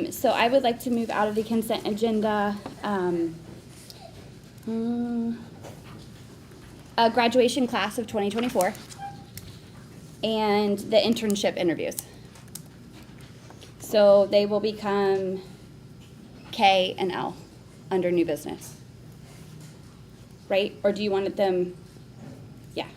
So I would like to move out of the consent agenda, a graduation class of 2024 and the internship interviews. So they will become K and L under new business. Right? Or do you want them, yeah.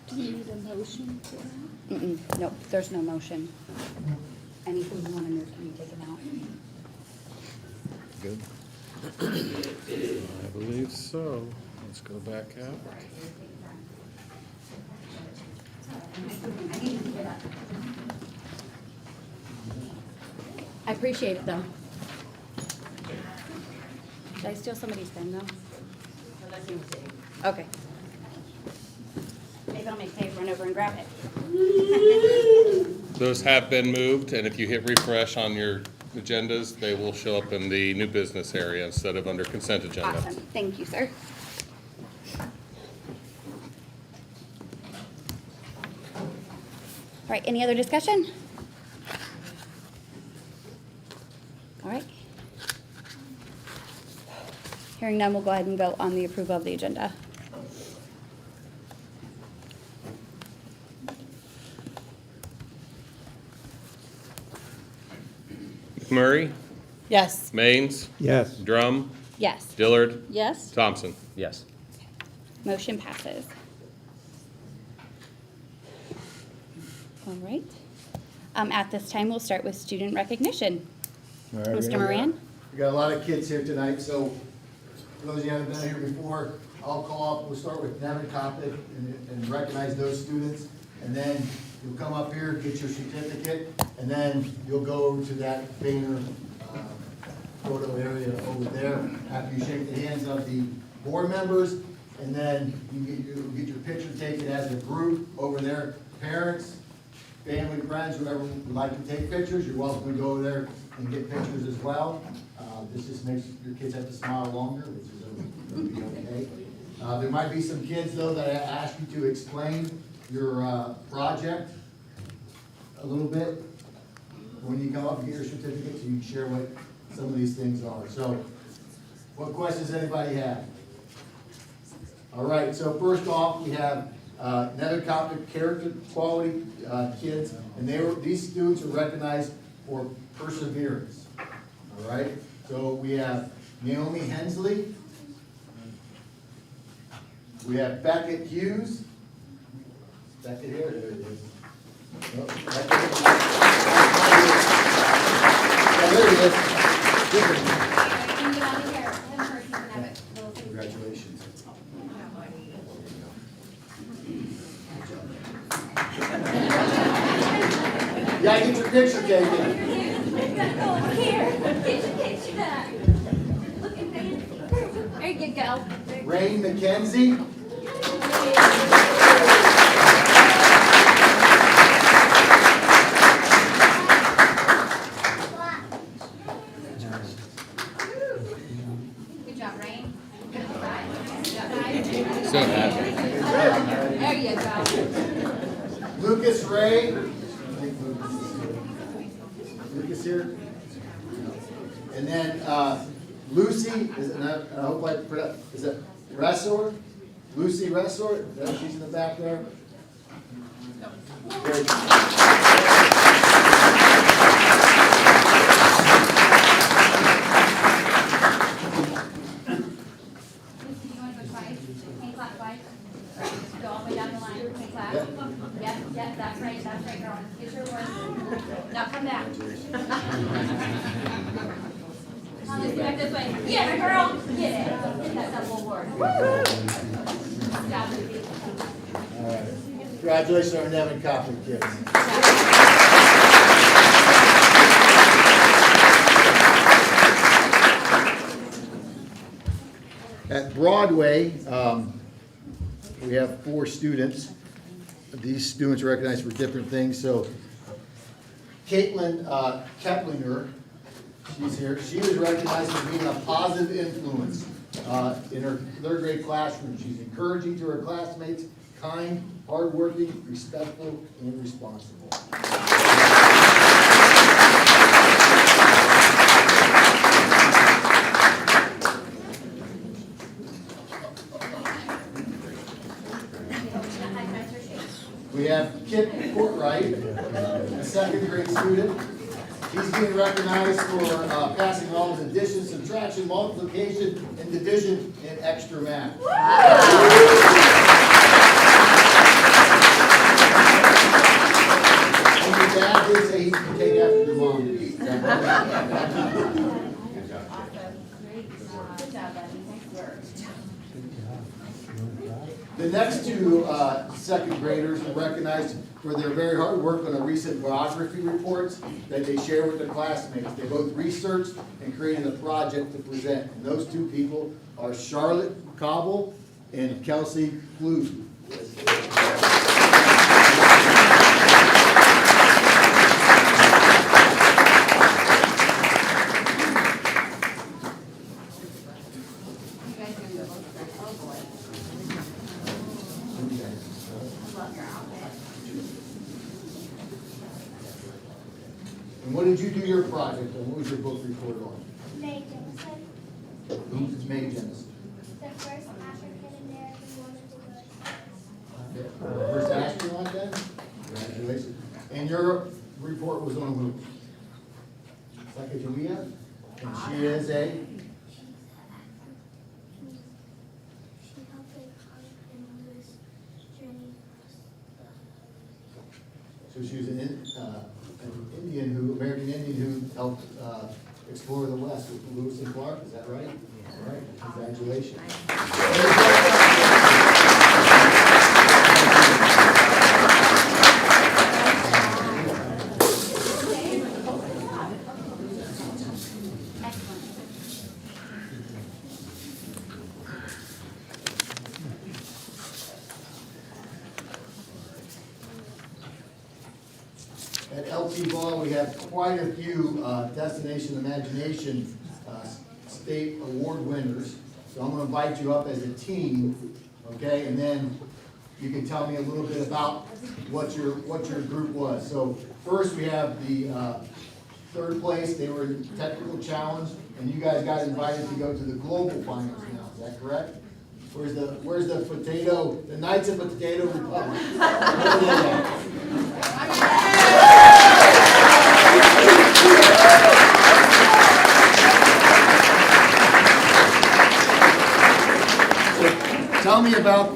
Do you need a motion for that? Nope, there's no motion. Anything you want to move can be taken out. Good. I believe so. Let's go back up. I appreciate it though. Did I steal somebody's pen though? Okay. Maybe I'll make Dave run over and grab it. Those have been moved, and if you hit refresh on your agendas, they will show up in the new business area instead of under consent agenda. Awesome, thank you, sir. All right, any other discussion? All right. Hearing none, we'll go ahead and vote on the approval of the agenda. McMurray, Yes. Maines, Yes. Drum, Yes, Dillard, Yes. Thompson. Yes. motion passes. All right. At this time, we'll start with student recognition. All right, Mr. Moran? We got a lot of kids here tonight, so for those of you who haven't been here before, I'll call up, we'll start with Nevin Coppic and recognize those students. And then you'll come up here, get your certificate, and then you'll go to that banner photo area over there after you shake the hands of the board members. And then you get your picture taken as a group over there. Parents, family, friends, whoever would like to take pictures, you're welcome to go over there and get pictures as well. This just makes your kids have to smile longer, which is going to be okay. There might be some kids, though, that I ask you to explain your project a little bit. When you come up and get your certificate, so you can share what some of these things are. So, what questions anybody have? All right, so first off, we have Nevin Coptic character quality kids, and these students are recognized for perseverance. All right, so we have Naomi Hensley, we have Beckett Hughes. Beckett here, there it is. Oh, Beckett. Yeah, there it is. Congratulations. Yeah, get your picture taken. There you go. Rain McKenzie. Good job, Rain. So happy. There you go. Lucas Ray. Lucas here. And then Lucy, and I hope I pronounce, is it Ressor? Lucy Ressor, she's in the back there. Very good. Yep, that's right, girl. Get your award. Now come back. Come on, back this way. Yeah, girl, get it. Get that double award. Job, baby. All right. Congratulations on our Nevin Copley kids. At Broadway, we have 4 students. These students are recognized for different things. So Caitlin Keplinger, she's here. She was recognized as being a positive influence in her 3rd grade classroom. She's encouraging to her classmates, kind, hardworking, respectful, and responsible. We have Kip Courtright, a 2nd grade student. He's being recognized for passing all his addition, subtraction, multiplication, and division in extra math. And your dad did say he can take after your mom. Is that right? Good job, buddy. Nice work. The next 2 2nd graders are recognized for their very hard work on the recent biography reports that they share with their classmates. They both researched and created a project to present. And those 2 people are Charlotte Cobble and Kelsey Flue. And what did you do your project on? What was your book report on? May Jemison, Who's May Jemison? the first African-American woman to go to First astronaut then? Congratulations. And your report was on who? Sacagawea? And she is a? She helped with and Lewis journey So she was an American Indian who helped explore the West with Lewis and Clark, is that right? All right, congratulations. At LT Ball, we have quite a few Destination Imagination state award winners. So I'm gonna invite you up as a team, okay? And then you can tell me a little bit about what your group was. So first we have the 3rd place, they were in technical challenge, and you guys got invited to go to the global finals now, is that correct? Where's the Knights of Potato Republic? Where are they at?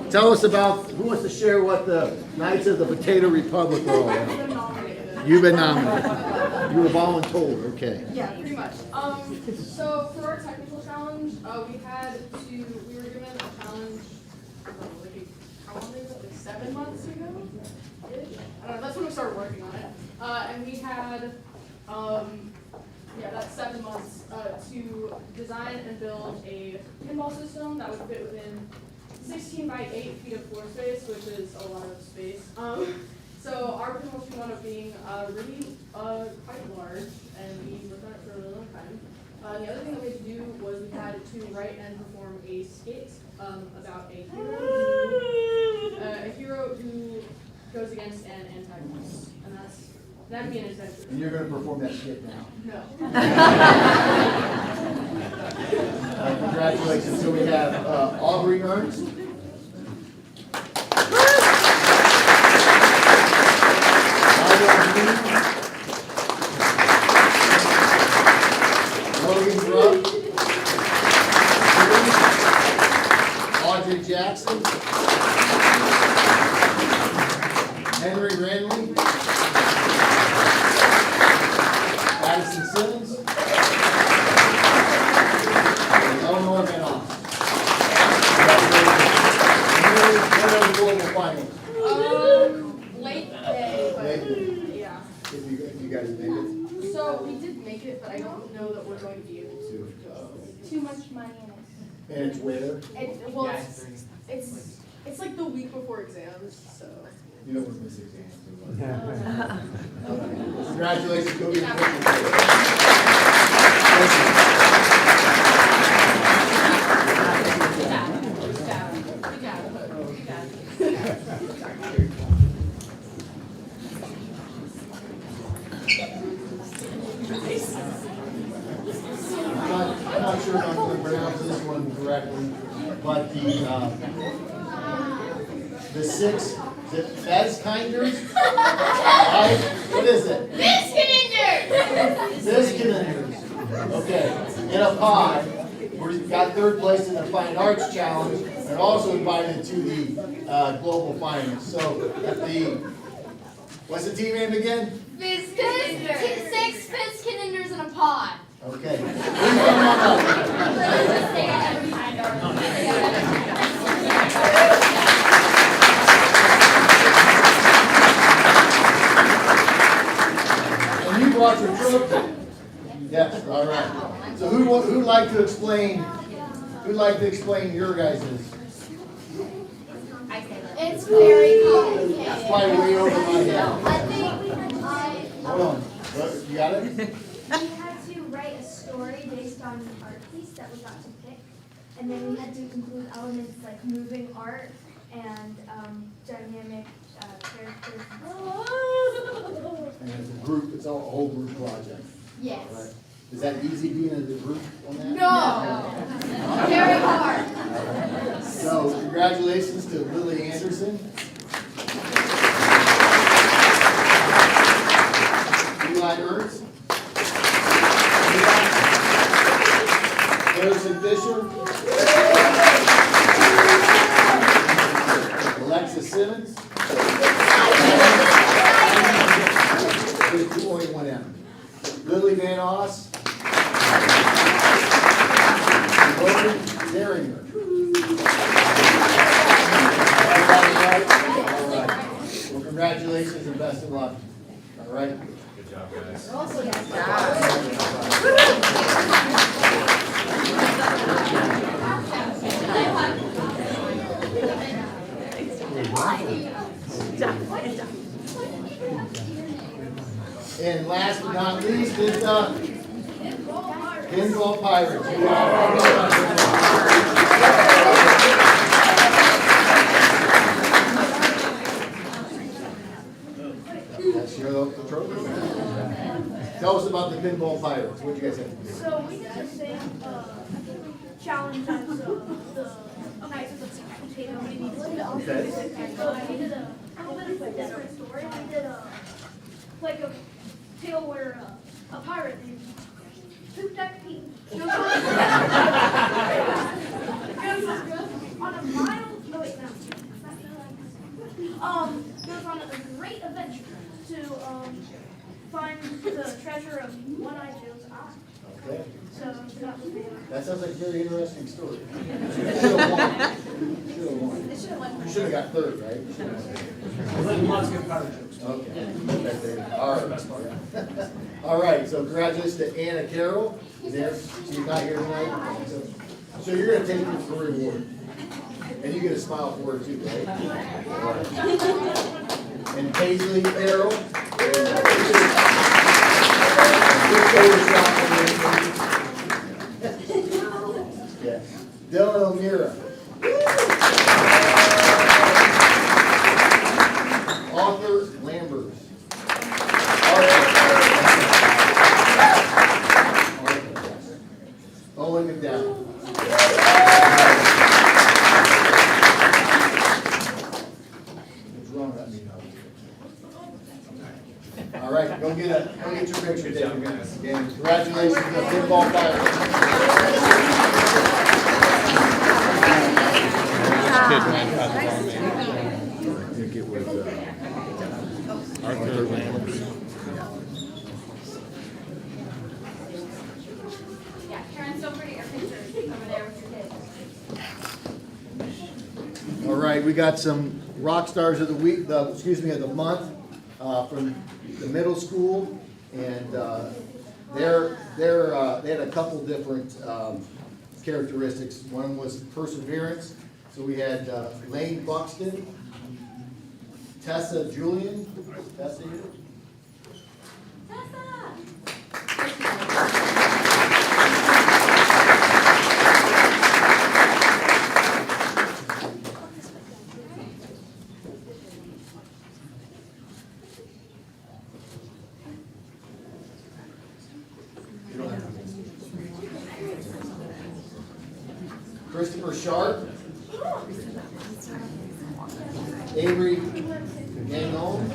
Tell us about, who wants to share what the Knights of the Potato Republic are all about? You've been nominated. You were voluntold, okay. Yeah, pretty much. So for our technical challenge, we were given a challenge, how long ago? Like 7 months ago? I don't know, that's when we started working on it. And we had, that's 7 months, to design and build a pinball system that would fit within 16 by 8 feet of floor space, which is a lot of space. So our pinball machine wound up being really quite large, and we worked on it for a really long time. The other thing that we had to do was we had to write and perform a skit about a hero who goes against an antagonist, and that'd be an adventure. And you're gonna perform that skit now. No. Congratulations. So we have Aubrey Ernst. Logan Rupp. Audrey Jackson. Henry Randley. Addison Simmons. And Eleanor Van Oss. When are the global finals? Late day, but Late day. yeah. If you guys make it. So we did make it, but I don't know that we're going to be able to. Too much money in it. And it's where? Well, it's like the week before exams, so. You don't want to miss exams. Congratulations, go get your picture. I'm not sure if I'm going to pronounce this one correctly, but the six, is it Fezkinders? Right? What is it? Fezkinders. Okay, in a pie, we got third place in the Fine Arts Challenge, and also invited to the global finals. So, what's the team name again? Six Fitzkinders in a pod. Okay. Please come on up. And you brought your trophy? Yes, all right. So who'd like to explain your guys's? It's very complicated. That's probably way over my head. I think Hold on. You got it? We had to write a story based on an art piece that we got to pick, and then we had to include elements like moving art and dynamic characters. And it's a group, it's a whole group project. yes. Right. Is that easy being in a group on that? No. Very hard. So congratulations to Lily Anderson. Eli Ernst. Harrison Fisher. Alexis Simmons. There's 2.1M. Lily Van Oss. Logan Daringer. Everybody right? All right. Well, congratulations and best of luck. All right? Good job, guys. And last but not least is the Pinball Pirates. That's your trophy. Tell us about the Pinball Pirates. What did you guys think? So we did the same challenge as the Knights of the Potato. Okay. So we did a little bit of a different story. We did like a tale where a pirate named Poop Deck Pete goes on a mild, no wait, no. Goes on a great adventure to find the treasure of One-Eye Joe's eye. Okay. So that was the That sounds like a very interesting story. Should have won. You should have got third, right? Okay. All right. All right, so congratulations to Anna Carroll. She's not here tonight. So you're gonna take this for reward. And you get a smile for her too, right? All right. And Paisley Carroll. Yeah. Dylan O'Meara. Arthur Lambers. Owen McDowell. What's wrong with me? All right, go get your picture taken, guys. Again, congratulations to the Pinball Pirates. Kid man, programmers. Yeah, Karen, so pretty, your pictures over there with your kids. All right, we got some rock stars of the week, of the month, from the middle school, and they had a couple different characteristics. One was perseverance. So we had Lane Buxton, Tessa Julian. Tessa here? Christopher Sharp, Avery Gagnon,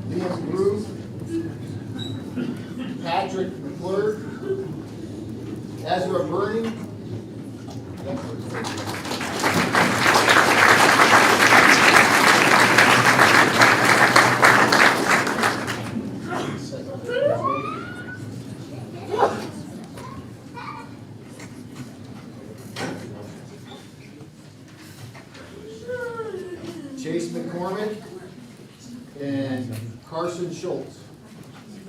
Liam Groove, Patrick McClure, Ezra Burning, Chase McCormick, and Carson Schultz.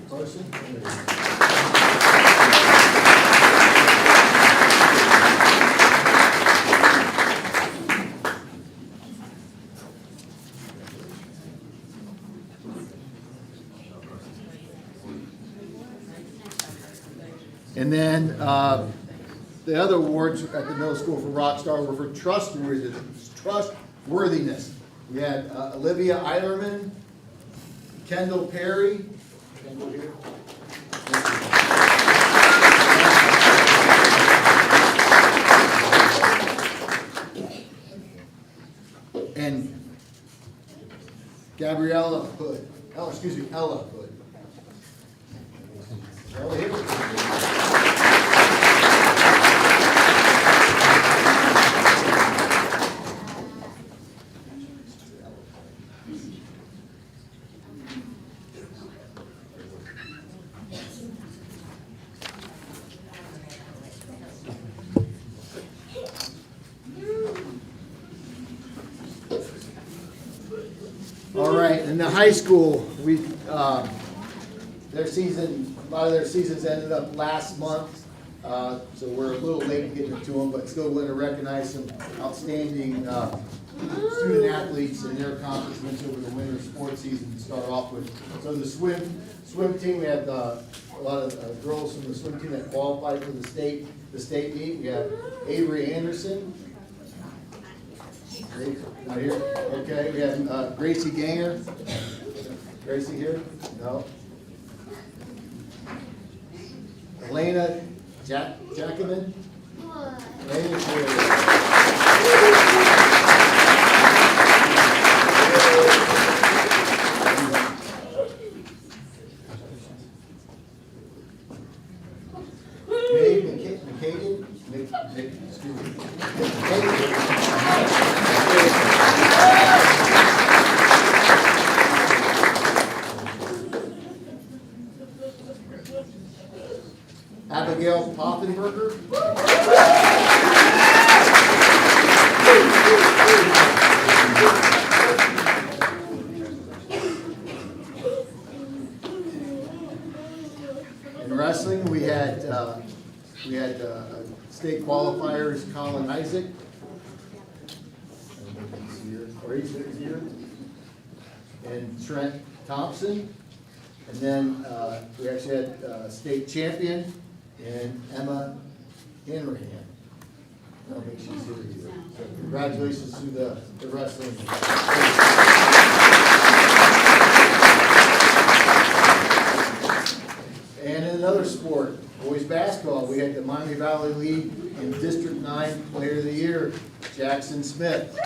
Carson? And then the other awards at the middle school for Rockstar were for trustworthiness. We had Olivia Eilerman, Kendall Perry, Kendall here. And Gabriella Hood. Ella Hood. Ella here. All right, in the high school, a lot of their seasons ended up last month, so we're a little late getting to them, but still want to recognize some outstanding student athletes and their accomplishments over the winter sports season to start off with. So the swim team, we had a lot of girls from the swim team that qualified for the state meet. We had Avery Anderson. Not here? Okay, we have Gracie Ganger. Gracie here? No. Elena Jacobin. Elena's here. May McCaden. Excuse me. Abigail Poffenberger. In wrestling, we had state qualifiers, Colin Isaac. Or he's here. And Trent Thompson. And then we actually had state champion and Emma Hanrahan. I don't think she's here either. So congratulations to the wrestling. And in another sport, boys basketball, we had the Miami Valley League in District 9 Player of the Year, Jackson Smith.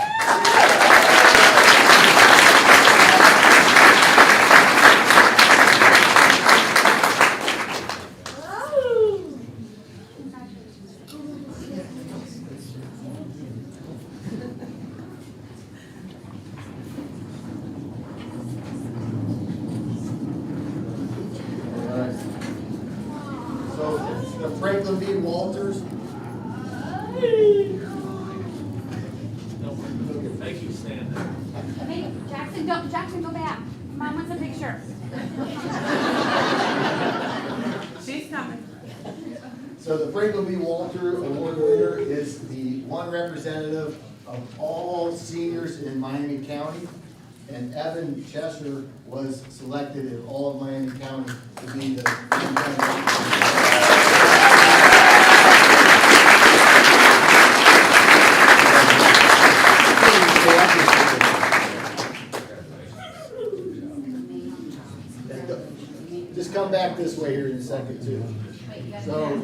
Franklin B. Walters. Thank you, Stan. Hey, Jackson, go back. Mom wants a picture. She's coming. So the Franklin B. Walter Award winner is the one representative of all seniors in Miami County. And Evan Cheshire was selected in all of Miami County to be the. Just come back this way here in a second too. So,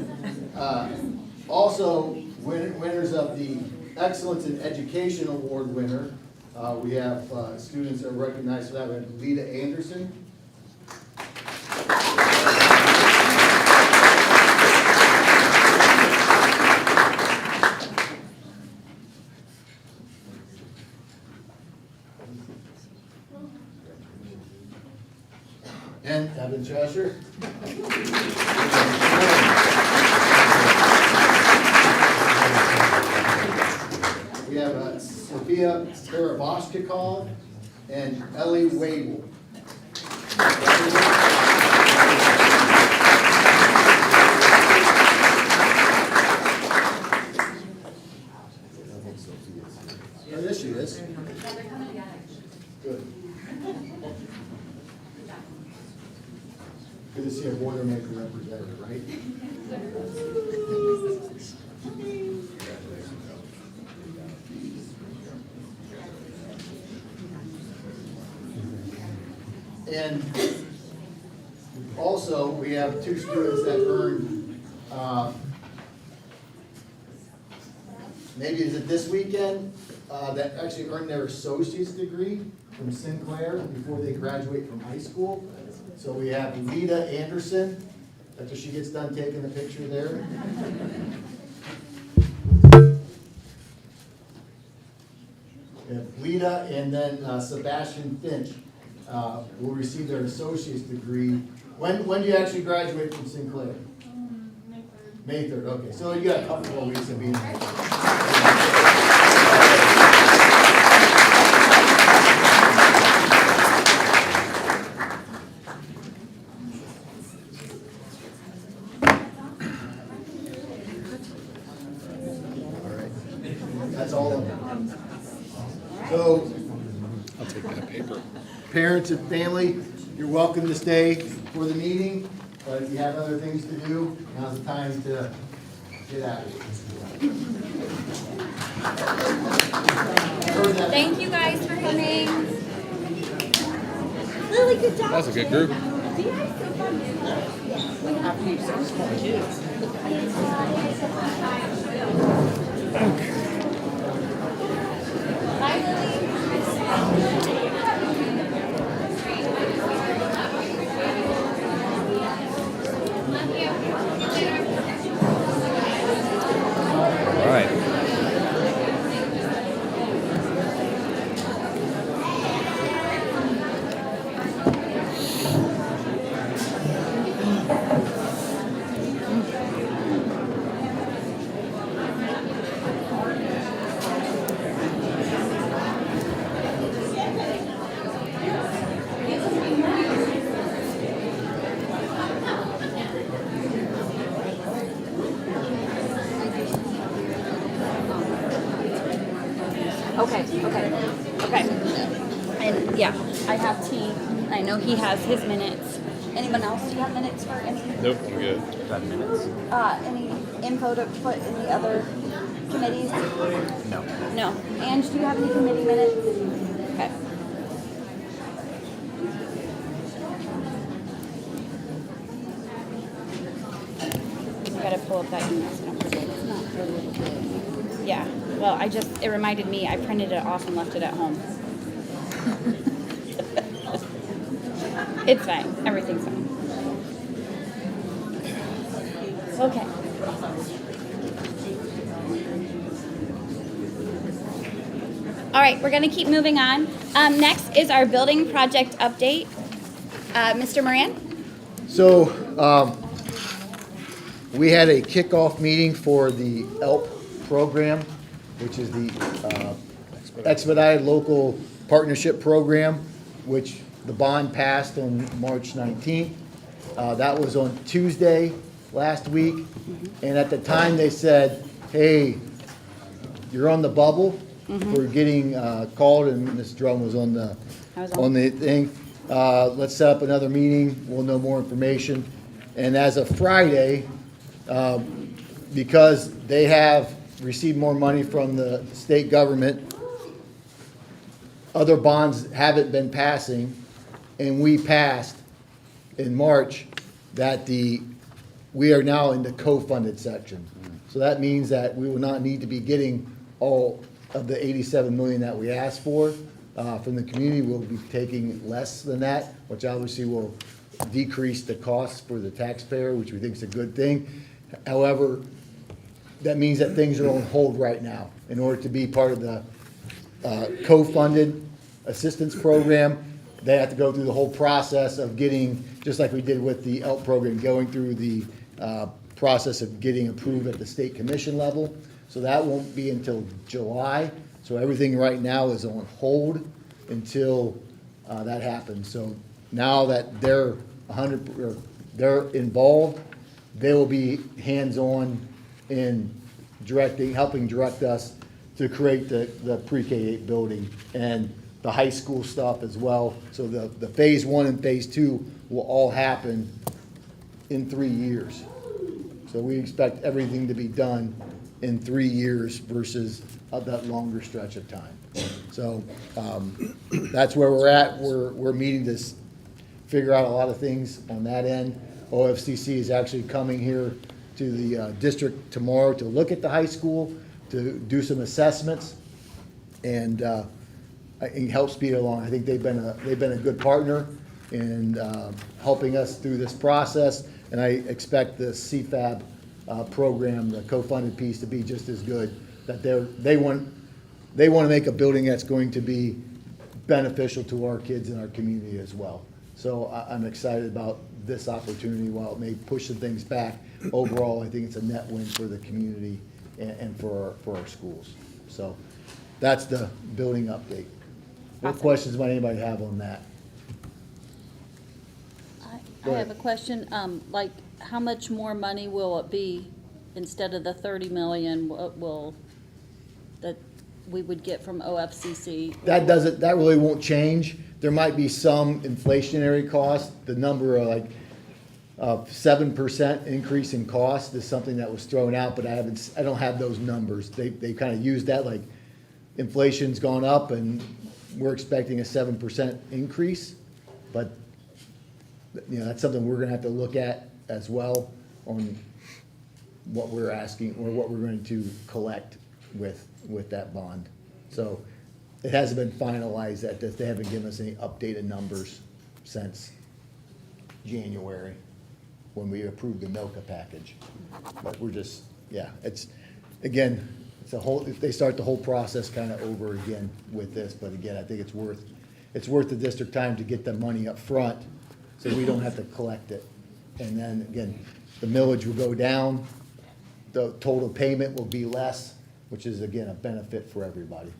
also winners of the Excellence in Education Award winner, we have students that are recognized for that. We have Lita Anderson. And Evan Cheshire. We have Sophia Karabashkikov and Ellie Wable. Oh, there she is. Good. Good to see a Boilermaker representative, right? And also, we have two students that earned, maybe is it this weekend, that actually earned their associate's degree from Sinclair before they graduate from high school. So we have Lita Anderson, after she gets done taking the picture there. We have Lita and then Sebastian Finch will receive their associate's degree. When do you actually graduate from Sinclair? May 3rd, okay. So you got a couple more weeks of being here. That's all of them. So, I'll take that paper. parents and family, you're welcome to stay for the meeting, but if you have other things to do, now's the time to get out of here. Thank you guys for coming. Really good job. That was a good group. Bye, Lily. All right. Okay. And yeah, I have T. I know he has his minutes. Anyone else? Do you have minutes for any? Nope, I'm good. 5 minutes. Any info to put in the other committees? No. No. Ange, do you have any committee minutes? Okay. I gotta pull up that email. So I don't forget. It's not really. Yeah. Well, it reminded me. I printed it off and left it at home. It's fine. Everything's fine. Okay. All right, we're going to keep moving on. Next is our building project update. Mr. Moran? So, we had a kickoff meeting for the ELP program, which is the Expedited Local Partnership Program, which the bond passed on March 19th. That was on Tuesday last week, and at the time they said, hey, you're on the bubble. We're getting called, and Ms. Drum was on the I was on. on the thing. Let's set up another meeting. We'll know more information. And as of Friday, because they have received more money from the state government, other bonds haven't been passing, and we passed in March that we are now in the co-funded section. So that means that we will not need to be getting all of the 87 million that we asked for from the community. We'll be taking less than that, which obviously will decrease the costs for the taxpayer, which we think is a good thing. However, that means that things are on hold right now. In order to be part of the co-funded assistance program, they have to go through the whole process of getting, just like we did with the ELP program, going through the process of getting approved at the state commission level. So that won't be until July. So everything right now is on hold until that happens. So now that they're they're involved, they will be hands-on in helping direct us to create the pre-K-8 building and the high school stuff as well. So the phase 1 and phase 2 will all happen in 3 years. So we expect everything to be done in 3 years versus that longer stretch of time. So that's where we're at. We're meeting to figure out a lot of things on that end. OFCC is actually coming here to the district tomorrow to look at the high school, to do some assessments, and help speed it along. I think they've been a good partner in helping us through this process, and I expect the CFAB program, the co-funded piece, to be just as good. That they want to make a building that's going to be beneficial to our kids and our community as well. So I'm excited about this opportunity. While it may push some things back, overall I think it's a net win for the community and for our schools. So that's the building update. What questions might anybody have on that? I have a question, like, how much more money will it be instead of the 30 million that we would get from OFCC? That really won't change. There might be some inflationary cost. The number of like 7% increase in cost is something that was thrown out, but I don't have those numbers. They kind of used that, like inflation's gone up and we're expecting a 7% increase, but that's something we're gonna have to look at as well on what we're asking or what we're going to collect with that bond. So it hasn't been finalized that they haven't given us any updated numbers since January when we approved the MILCA package. But we're just, it's a whole, if they start the whole process kind of over again with this, but again, I think it's worth the district time to get the money up front so we don't have to collect it. And then again, the millage will go down, the total payment will be less, which is again a benefit for everybody.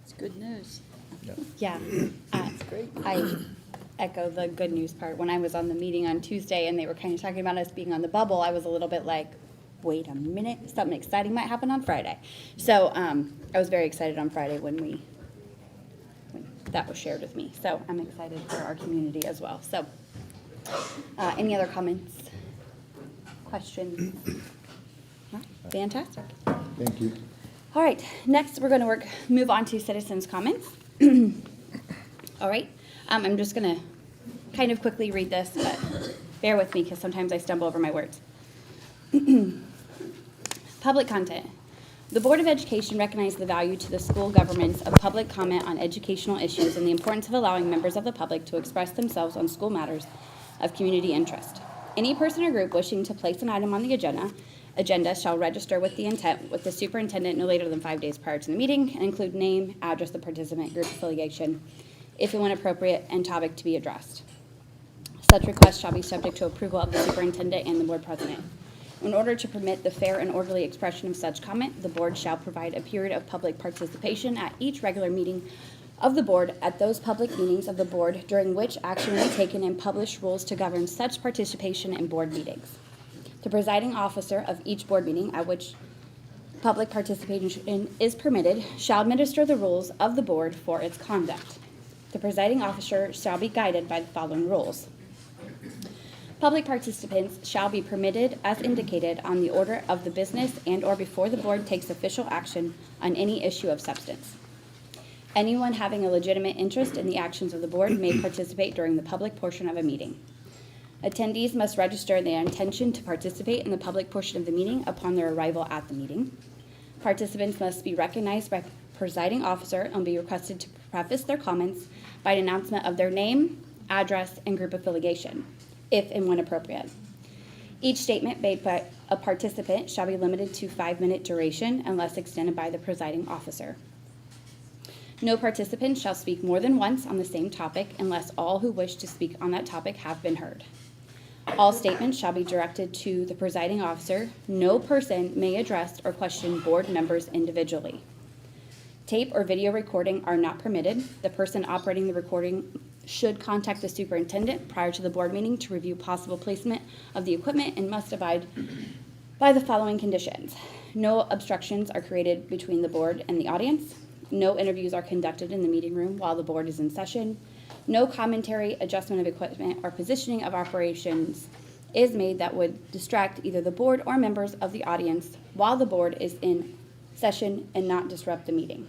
It's good news. Yeah, I echo the good news part. When I was on the meeting on Tuesday and they were kind of talking about us being on the bubble, I was a little bit like, wait a minute, something exciting might happen on Friday. So I was very excited on Friday when that was shared with me. So I'm excited for our community as well. So any other comments, questions? No? Fantastic. Thank you. All right, next we're going to move on to citizens' comments. All right, I'm just going to kind of quickly read this, but bear with me because sometimes I stumble over my words. Public content. The Board of Education recognized the value to the school governments of public comment on educational issues and the importance of allowing members of the public to express themselves on school matters of community interest. Any person or group wishing to place an item on the agenda shall register with the intent with the superintendent no later than 5 days prior to the meeting and include name, address of participant, group affiliation, if and when appropriate, and topic to be addressed. Such request shall be subject to approval of the superintendent and the board president. In order to permit the fair and orderly expression of such comment, the board shall provide a period of public participation at each regular meeting of the board at those public meetings of the board during which action will be taken and publish rules to govern such participation in board meetings. The presiding officer of each board meeting at which public participation is permitted shall administer the rules of the board for its conduct. The presiding officer shall be guided by the following rules. Public participants shall be permitted as indicated on the order of the business and/or before the board takes official action on any issue of substance. Anyone having a legitimate interest in the actions of the board may participate during the public portion of a meeting. Attendees must register their intention to participate in the public portion of the meeting upon their arrival at the meeting. Participants must be recognized by the presiding officer and be requested to preface their comments by an announcement of their name, address, and group affiliation, if and when appropriate. Each statement made by a participant shall be limited to 5-minute duration unless extended by the presiding officer. No participant shall speak more than once on the same topic unless all who wish to speak on that topic have been heard. All statements shall be directed to the presiding officer. No person may address or question board members individually. Tape or video recording are not permitted. The person operating the recording should contact the superintendent prior to the board meeting to review possible placement of the equipment and must abide by the following conditions. No obstructions are created between the board and the audience. No interviews are conducted in the meeting room while the board is in session. No commentary, adjustment of equipment, or positioning of operations is made that would distract either the board or members of the audience while the board is in session and not disrupt the meeting.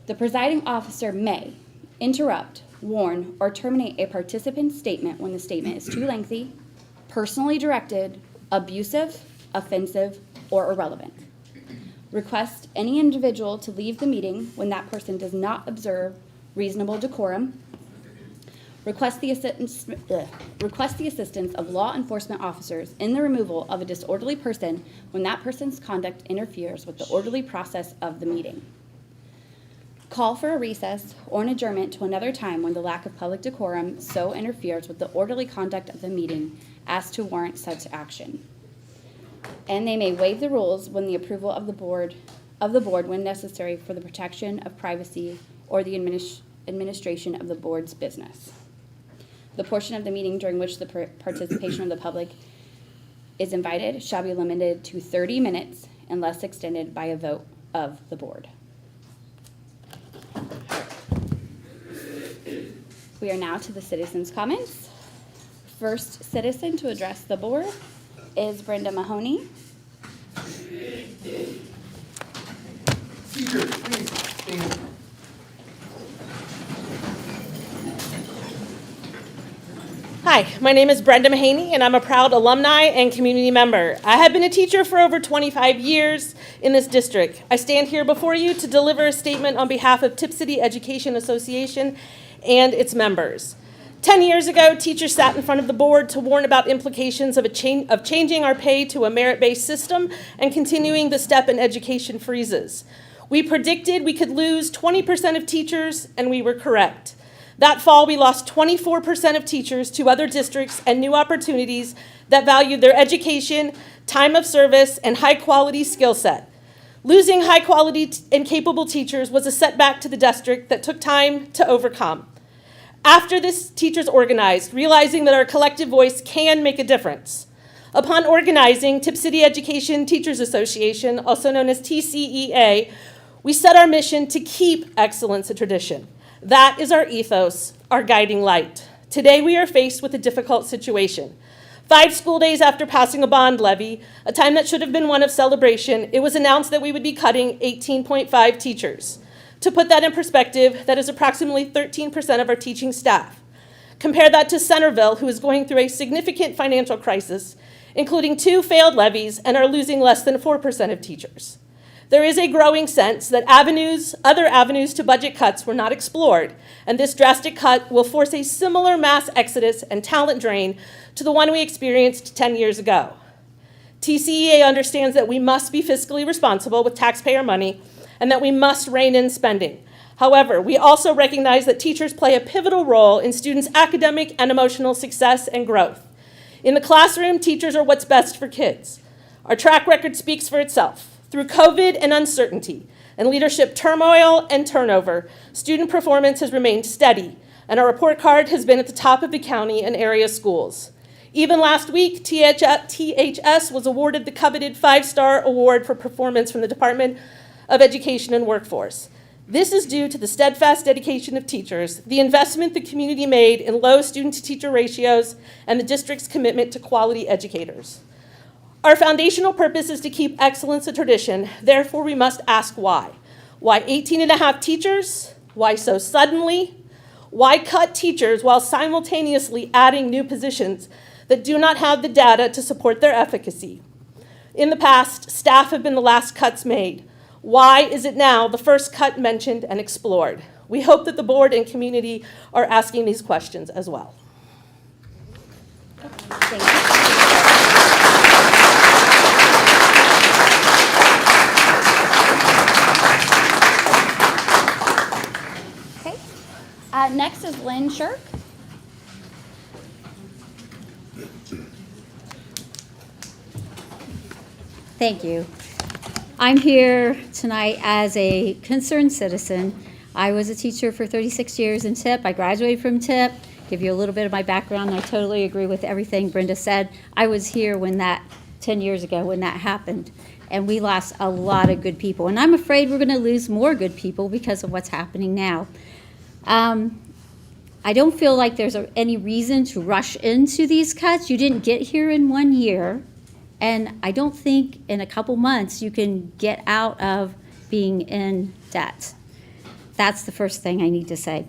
The presiding officer may interrupt, warn, or terminate a participant's statement when the statement is too lengthy, personally directed, abusive, offensive, or irrelevant. Request any individual to leave the meeting when that person does not observe reasonable decorum. Request the assistance of law enforcement officers in the removal of a disorderly person when that person's conduct interferes with the orderly process of the meeting. Call for a recess or an adjournment to another time when the lack of public decorum so interferes with the orderly conduct of the meeting as to warrant such action. And they may waive the rules when the approval of the board when necessary for the protection of privacy or the administration of the board's business. The portion of the meeting during which the participation of the public is invited shall be limited to 30 minutes unless extended by a vote of the board. We are now to the citizens' comments. First citizen to address the board is Brenda Mahoney. Teachers, please stand. Hi, my name is Brenda Mahaney, and I'm a proud alumni and community member. I have been a teacher for over 25 years in this district. I stand here before you to deliver a statement on behalf of Tipp City Education Association and its members. 10 years ago, teachers sat in front of the board to warn about implications of changing our pay to a merit-based system and continuing the step in education freezes. We predicted we could lose 20% of teachers, and we were correct. That fall, we lost 24% of teachers to other districts and new opportunities that valued their education, time of service, and high-quality skill set. Losing high-quality and capable teachers was a setback to the district that took time to overcome. After this, teachers organized, realizing that our collective voice can make a difference. Upon organizing Tipp City Education Teachers Association, also known as TCEA, we set our mission to keep excellence a tradition. That is our ethos, our guiding light. Today we are faced with a difficult situation. 5 school days after passing a bond levy, a time that should have been one of celebration, it was announced that we would be cutting 18.5 teachers. To put that in perspective, that is approximately 13% of our teaching staff. Compare that to Centerville, who is going through a significant financial crisis, including 2 failed levies, and are losing less than 4% of teachers. There is a growing sense that other avenues to budget cuts were not explored, and this drastic cut will force a similar mass exodus and talent drain to the one we experienced 10 years ago. TCEA understands that we must be fiscally responsible with taxpayer money and that we must rein in spending. However, we also recognize that teachers play a pivotal role in students' academic and emotional success and growth. In the classroom, teachers are what's best for kids. Our track record speaks for itself. Through COVID and uncertainty, and leadership turmoil and turnover, student performance has remained steady, and our report card has been at the top of the county and area schools. Even last week, THS was awarded the coveted 5-star award for performance from the Department of Education and Workforce. This is due to the steadfast dedication of teachers, the investment the community made in low student-to-teacher ratios, and the district's commitment to quality educators. Our foundational purpose is to keep excellence a tradition. Therefore, we must ask why. Why 18 and a half teachers? Why so suddenly? Why cut teachers while simultaneously adding new positions that do not have the data to support their efficacy? In the past, staff have been the last cuts made. Why is it now the first cut mentioned and explored? We hope that the board and community are asking these questions as well. Thank you. Okay. Next is Lynn Shirk. Thank you. I'm here tonight as a concerned citizen. I was a teacher for 36 years in Tipp. I graduated from Tipp. Give you a little bit of my background. I totally agree with everything Brenda said. I was here when 10 years ago when that happened. And we lost a lot of good people. And I'm afraid we're going to lose more good people because of what's happening now. I don't feel like there's any reason to rush into these cuts. You didn't get here in 1 year. And I don't think in a couple months you can get out of being in debt. That's the first thing I need to say.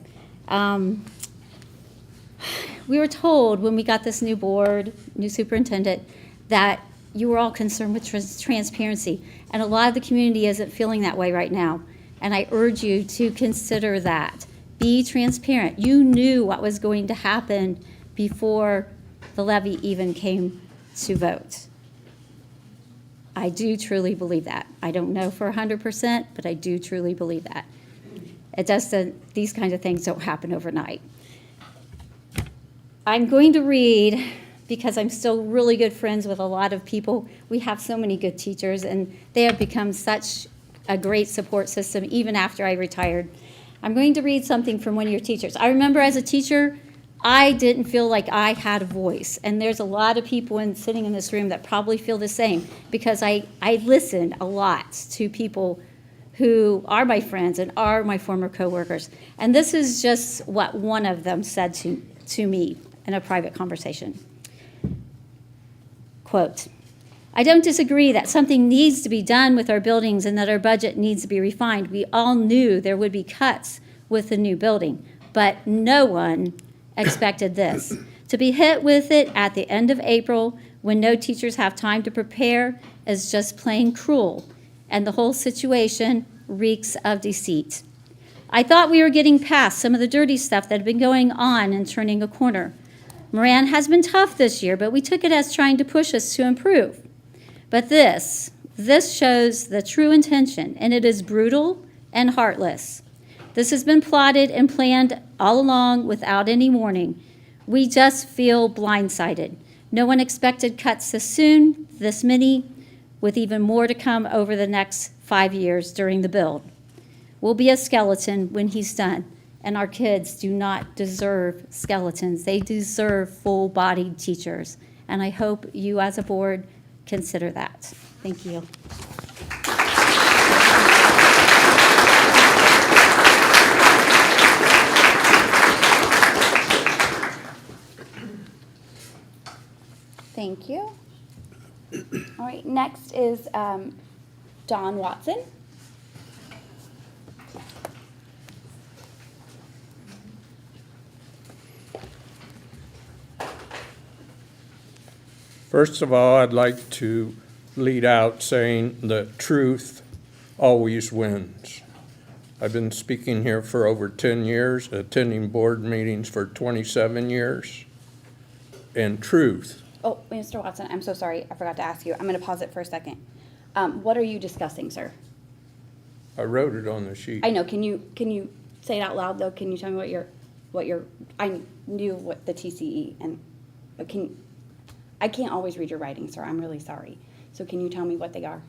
We were told when we got this new board, new superintendent, that you were all concerned with transparency. And a lot of the community isn't feeling that way right now. And I urge you to consider that. Be transparent. You knew what was going to happen before the levy even came to vote. I do truly believe that. I don't know for 100%, but I do truly believe that. These kinds of things don't happen overnight. I'm going to read, because I'm still really good friends with a lot of people. We have so many good teachers, and they have become such a great support system even after I retired. I'm going to read something from one of your teachers. I remember as a teacher, I didn't feel like I had a voice. And there's a lot of people sitting in this room that probably feel the same, because I listened a lot to people who are my friends and are my former coworkers. And this is just what one of them said to me in a private conversation. Quote, "I don't disagree that something needs to be done with our buildings and that our budget needs to be refined. We all knew there would be cuts with the new building, but no one expected this. To be hit with it at the end of April when no teachers have time to prepare is just plain cruel, and the whole situation reeks of deceit. I thought we were getting past some of the dirty stuff that had been going on and turning a corner. Moran has been tough this year, but we took it as trying to push us to improve. But this shows the true intention, and it is brutal and heartless. This has been plotted and planned all along without any warning. We just feel blindsided. No one expected cuts this soon, this many, with even more to come over the next 5 years during the build. We'll be a skeleton when he's done, and our kids do not deserve skeletons. They deserve full-bodied teachers, and I hope you as a board consider that. Thank you." Thank you. All right, next is Don Watson. First of all, I'd like to lead out saying that truth always wins. I've been speaking here for over 10 years, attending board meetings for 27 years, and truth. Oh, Mr. Watson, I'm so sorry. I forgot to ask you. I'm going to pause it for a second. What are you discussing, sir? I wrote it on the sheet. I know, can you say it out loud, though? Can you tell me what your, I knew what the TCE, but I can't always read your writing, sir, I'm really sorry. So can you tell me what they are?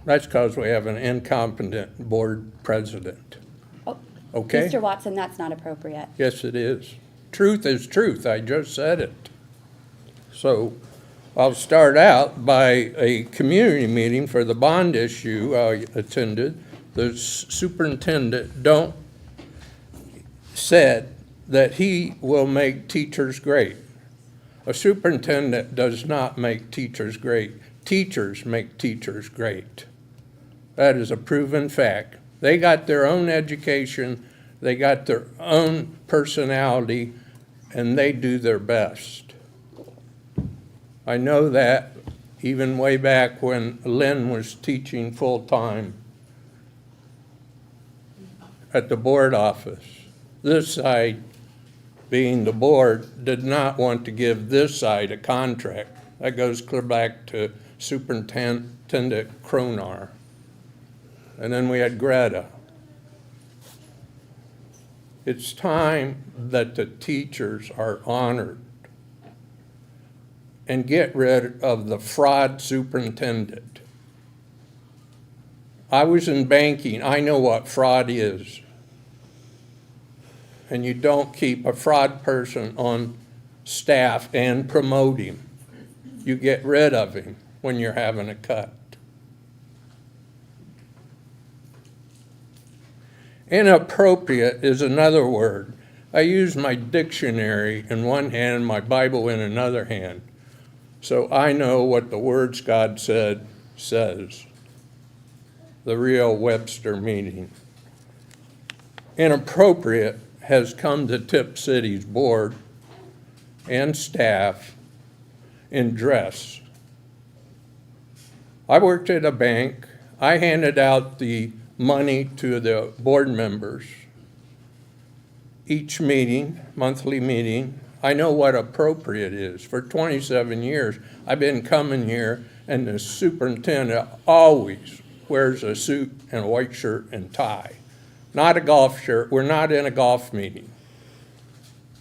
That's because we have an incompetent board president. Oh, Okay? Mr. Watson, that's not appropriate. Yes, it is. Truth is truth. I just said it. So I'll start out by a community meeting for the bond issue I attended. The superintendent said that he will make teachers great. A superintendent does not make teachers great. Teachers make teachers great. That is a proven fact. They got their own education, they got their own personality, and they do their best. I know that even way back when Lynn was teaching full-time at the board office. This side, being the board, did not want to give this side a contract. That goes clear back to Superintendent Cronar. And then we had Greta. It's time that the teachers are honored and get rid of the fraud superintendent. I was in banking. I know what fraud is. And you don't keep a fraud person on staff and promote him. You get rid of him when you're having a cut. Inappropriate is another word. I use my dictionary in one hand, my Bible in another hand. So I know what the words God said says. The real Webster meaning. Inappropriate has come to Tipp City's board and staff in dress. I worked at a bank. I handed out the money to the board members each meeting, monthly meeting. I know what appropriate is. For 27 years, I've been coming here, and the superintendent always wears a suit and a white shirt and tie. Not a golf shirt. We're not in a golf meeting.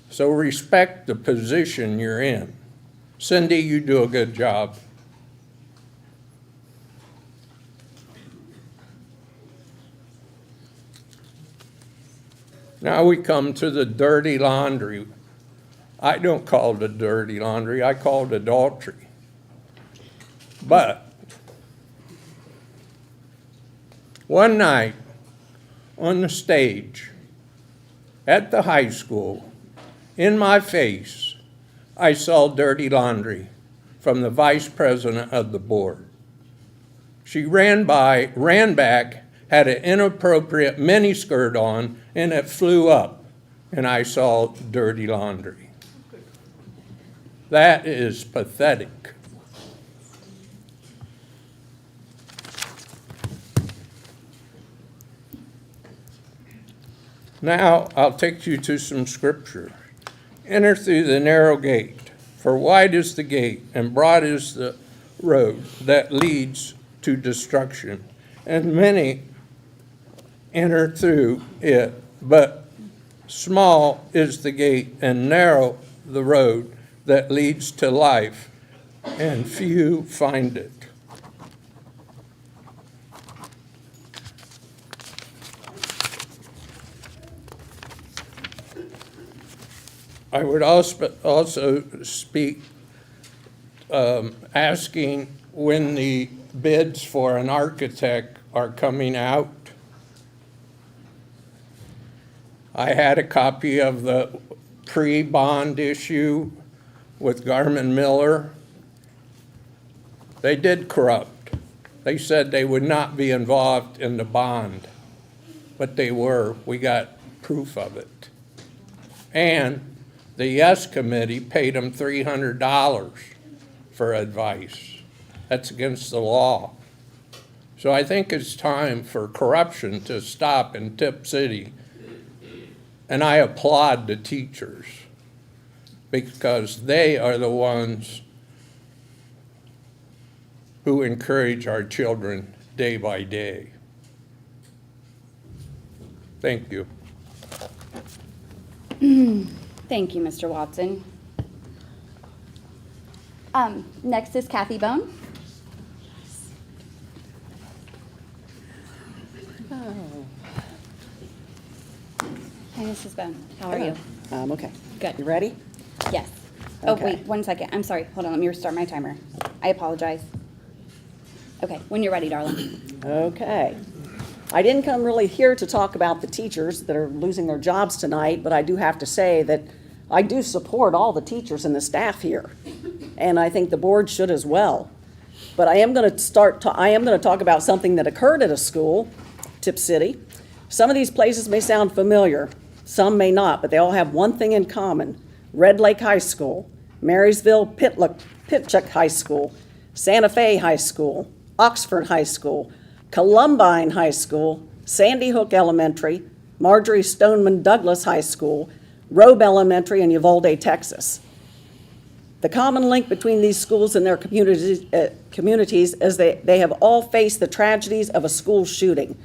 So respect the position you're in. Cindy, you do a good job. Now we come to the dirty laundry. I don't call it dirty laundry, I call it adultery. But one night on the stage at the high school, in my face, I saw dirty laundry from the vice president of the board. She ran back, had an inappropriate miniskirt on, and it flew up, and I saw dirty laundry. That is pathetic. Now, I'll take you to some scripture. Enter through the narrow gate, for wide is the gate, and broad is the road that leads to destruction, and many enter through it, but small is the gate, and narrow the road that leads to life, and few find it. I would also speak asking when the bids for an architect are coming out. I had a copy of the pre-bond issue with Garmin Miller. They did corrupt. They said they would not be involved in the bond, but they were. We got proof of it. And the Yes Committee paid them $300 for advice. That's against the law. So I think it's time for corruption to stop in Tipp City. And I applaud the teachers because they are the ones who encourage our children day by day. Thank you. Thank you, Mr. Watson. Next is Kathy Bone. Hi, Mrs. Bone. How are you? Okay. Good. You ready? Yes. Oh, Okay. wait, 1 second. I'm sorry. Hold on. Let me restart my timer. I apologize. Okay, when you're ready, darling. Okay. I didn't come really here to talk about the teachers that are losing their jobs tonight, but I do have to say that I do support all the teachers and the staff here, and I think the board should as well. But I am going to talk about something that occurred at a school, Tipp City. Some of these places may sound familiar, some may not, but they all have one thing in common: Red Lake High School, Marysville Pitchuck High School, Santa Fe High School, Oxford High School, Columbine High School, Sandy Hook Elementary, Marjorie Stoneman Douglas High School, Robe Elementary, and Uvalde, Texas. The common link between these schools and their communities is they have all faced the tragedies of a school shooting.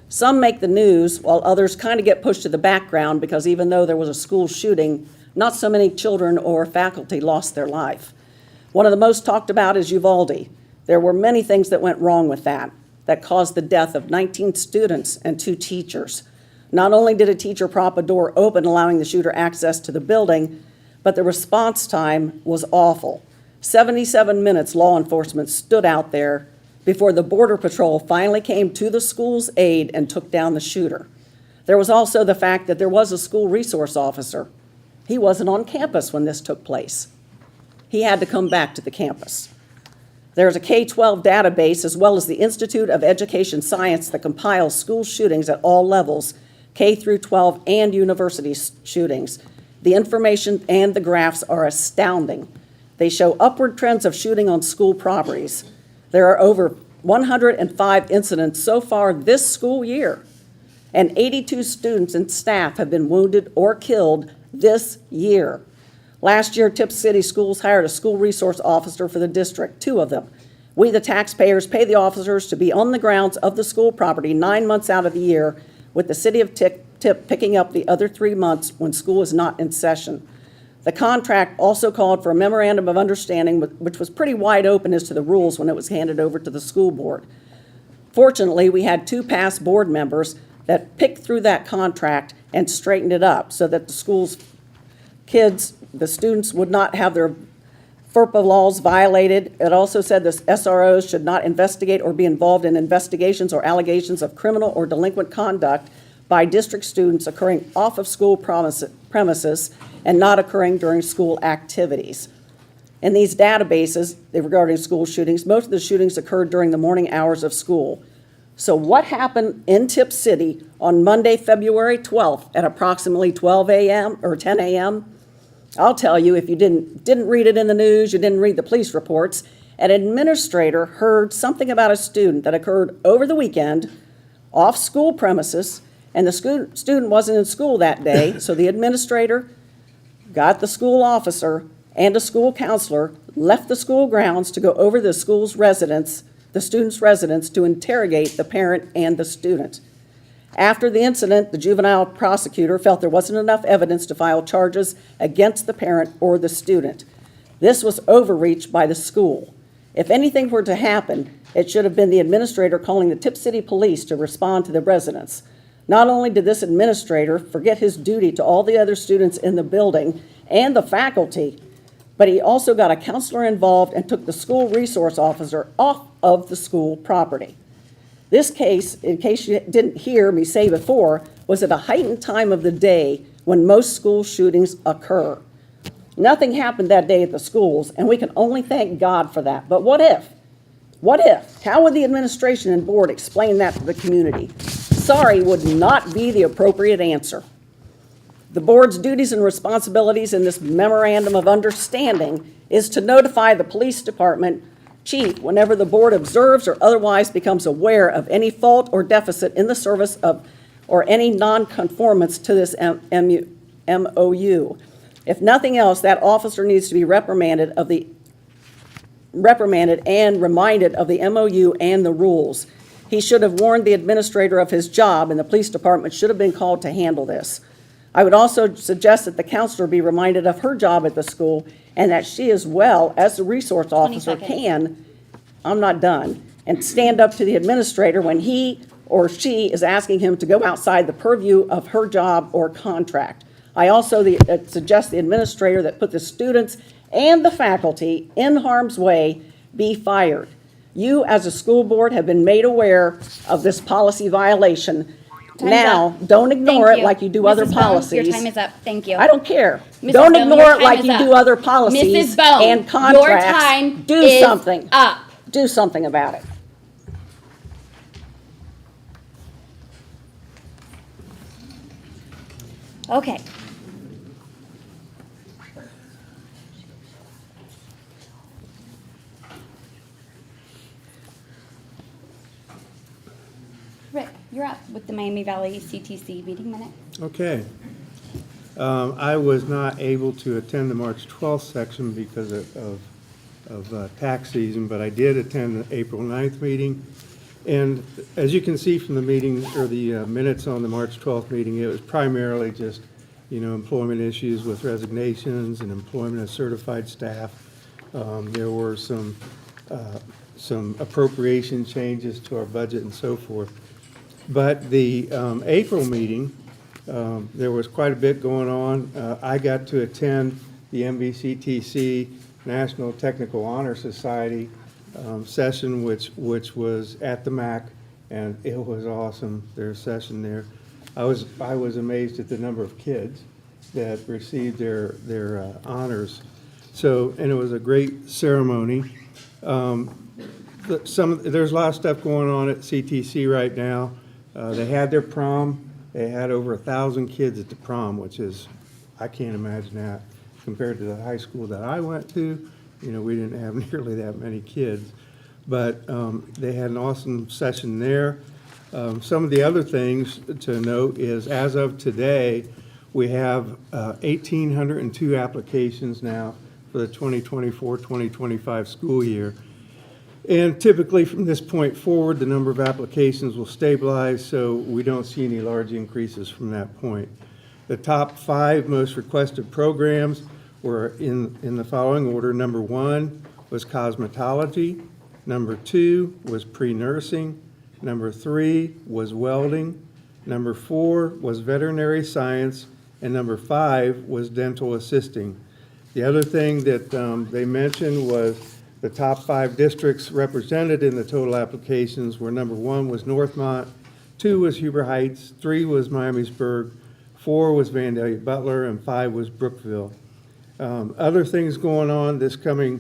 Some make the news, while others kind of get pushed to the background because even though there was a school shooting, not so many children or faculty lost their life. One of the most talked about is Uvalde. There were many things that went wrong with that caused the death of 19 students and 2 teachers. Not only did a teacher prop a door open, allowing the shooter access to the building, but the response time was awful. 77 minutes law enforcement stood out there before the Border Patrol finally came to the school's aid and took down the shooter. There was also the fact that there was a school resource officer. He wasn't on campus when this took place. He had to come back to the campus. There's a K-12 database as well as the Institute of Education Science that compiles school shootings at all levels, K through 12 and university shootings. The information and the graphs are astounding. They show upward trends of shooting on school properties. There are over 105 incidents so far this school year, and 82 students and staff have been wounded or killed this year. Last year, Tipp City Schools hired a school resource officer for the district, 2 of them. We, the taxpayers, pay the officers to be on the grounds of the school property 9 months out of the year, with the city of Tipp picking up the other 3 months when school is not in session. The contract also called for a memorandum of understanding, which was pretty wide open as to the rules when it was handed over to the school board. Fortunately, we had 2 past board members that picked through that contract and straightened it up so that the school's kids, the students, would not have their FERPA laws violated. It also said the SROs should not investigate or be involved in investigations or allegations of criminal or delinquent conduct by district students occurring off of school premises and not occurring during school activities. In these databases regarding school shootings, most of the shootings occurred during the morning hours of school. So what happened in Tipp City on Monday, February 12th at approximately 12 a.m. or 10 a.m.? I'll tell you, if you didn't read it in the news, you didn't read the police reports, an administrator heard something about a student that occurred over the weekend off school premises, and the student wasn't in school that day, so the administrator got the school officer and a school counselor, left the school grounds to go over the school's residence, the student's residence, to interrogate the parent and the student. After the incident, the juvenile prosecutor felt there wasn't enough evidence to file charges against the parent or the student. This was overreach by the school. If anything were to happen, it should have been the administrator calling the Tipp City Police to respond to the residents. Not only did this administrator forget his duty to all the other students in the building and the faculty, but he also got a counselor involved and took the school resource officer off of the school property. This case, in case you didn't hear me say before, was at a heightened time of the day when most school shootings occur. Nothing happened that day at the schools, and we can only thank God for that. But what if? What if? How would the administration and board explain that to the community? Sorry would not be the appropriate answer. The board's duties and responsibilities in this memorandum of understanding is to notify the police department chief whenever the board observes or otherwise becomes aware of any fault or deficit in the service of or any non-conformance to this MOU. If nothing else, that officer needs to be reprimanded reprimanded and reminded of the MOU and the rules. He should have warned the administrator of his job, and the police department should have been called to handle this. I would also suggest that the counselor be reminded of her job at the school and that she as well as the resource officer 20 can, I'm not done, and stand up to the administrator when he or she is asking him to go outside the purview of her job or contract. I also suggest the administrator that put the students and the faculty in harm's way be fired. You, as a school board, have been made aware of this policy violation. Time's Now, up. don't ignore Thank it you. like you do other Mrs. Bone, policies. your time is up. Thank you. I don't care. Mrs. Don't Bone, ignore your it time like is you up. do other policies Mrs. Bone, and your contracts. time Do is something. up. Do something about it. Okay. Rick, you're up with the Miami Valley CTC meeting minute. Okay. I was not able to attend the March 12th section because of tax season, but I did attend the April 9th meeting. And as you can see from the meeting, or the minutes on the March 12th meeting, it was primarily just, employment issues with resignations and employment of certified staff. There were some appropriation changes to our budget and so forth. But the April meeting, there was quite a bit going on. I got to attend the MVCTC National Technical Honor Society session, which was at the MAC, and it was awesome, their session there. I was amazed at the number of kids that received their honors. So, and it was a great ceremony. There's a lot of stuff going on at CTC right now. They had their prom. They had over 1,000 kids at the prom, which is, I can't imagine that compared to the high school that I went to. We didn't have nearly that many kids. But they had an awesome session there. Some of the other things to note is, as of today, we have 1,802 applications now for the 2024-2025 school year. And typically from this point forward, the number of applications will stabilize, so we don't see any large increases from that point. The top 5 most requested programs were in the following order. Number 1 was cosmetology. Number 2 was pre-nursing. Number 3 was welding. Number 4 was veterinary science. And number 5 was dental assisting. The other thing that they mentioned was the top 5 districts represented in the total applications were: number 1 was Northmont, 2 was Huber Heights, 3 was Miamisburg, 4 was Vandalia Butler, and 5 was Brookville. Other things going on this coming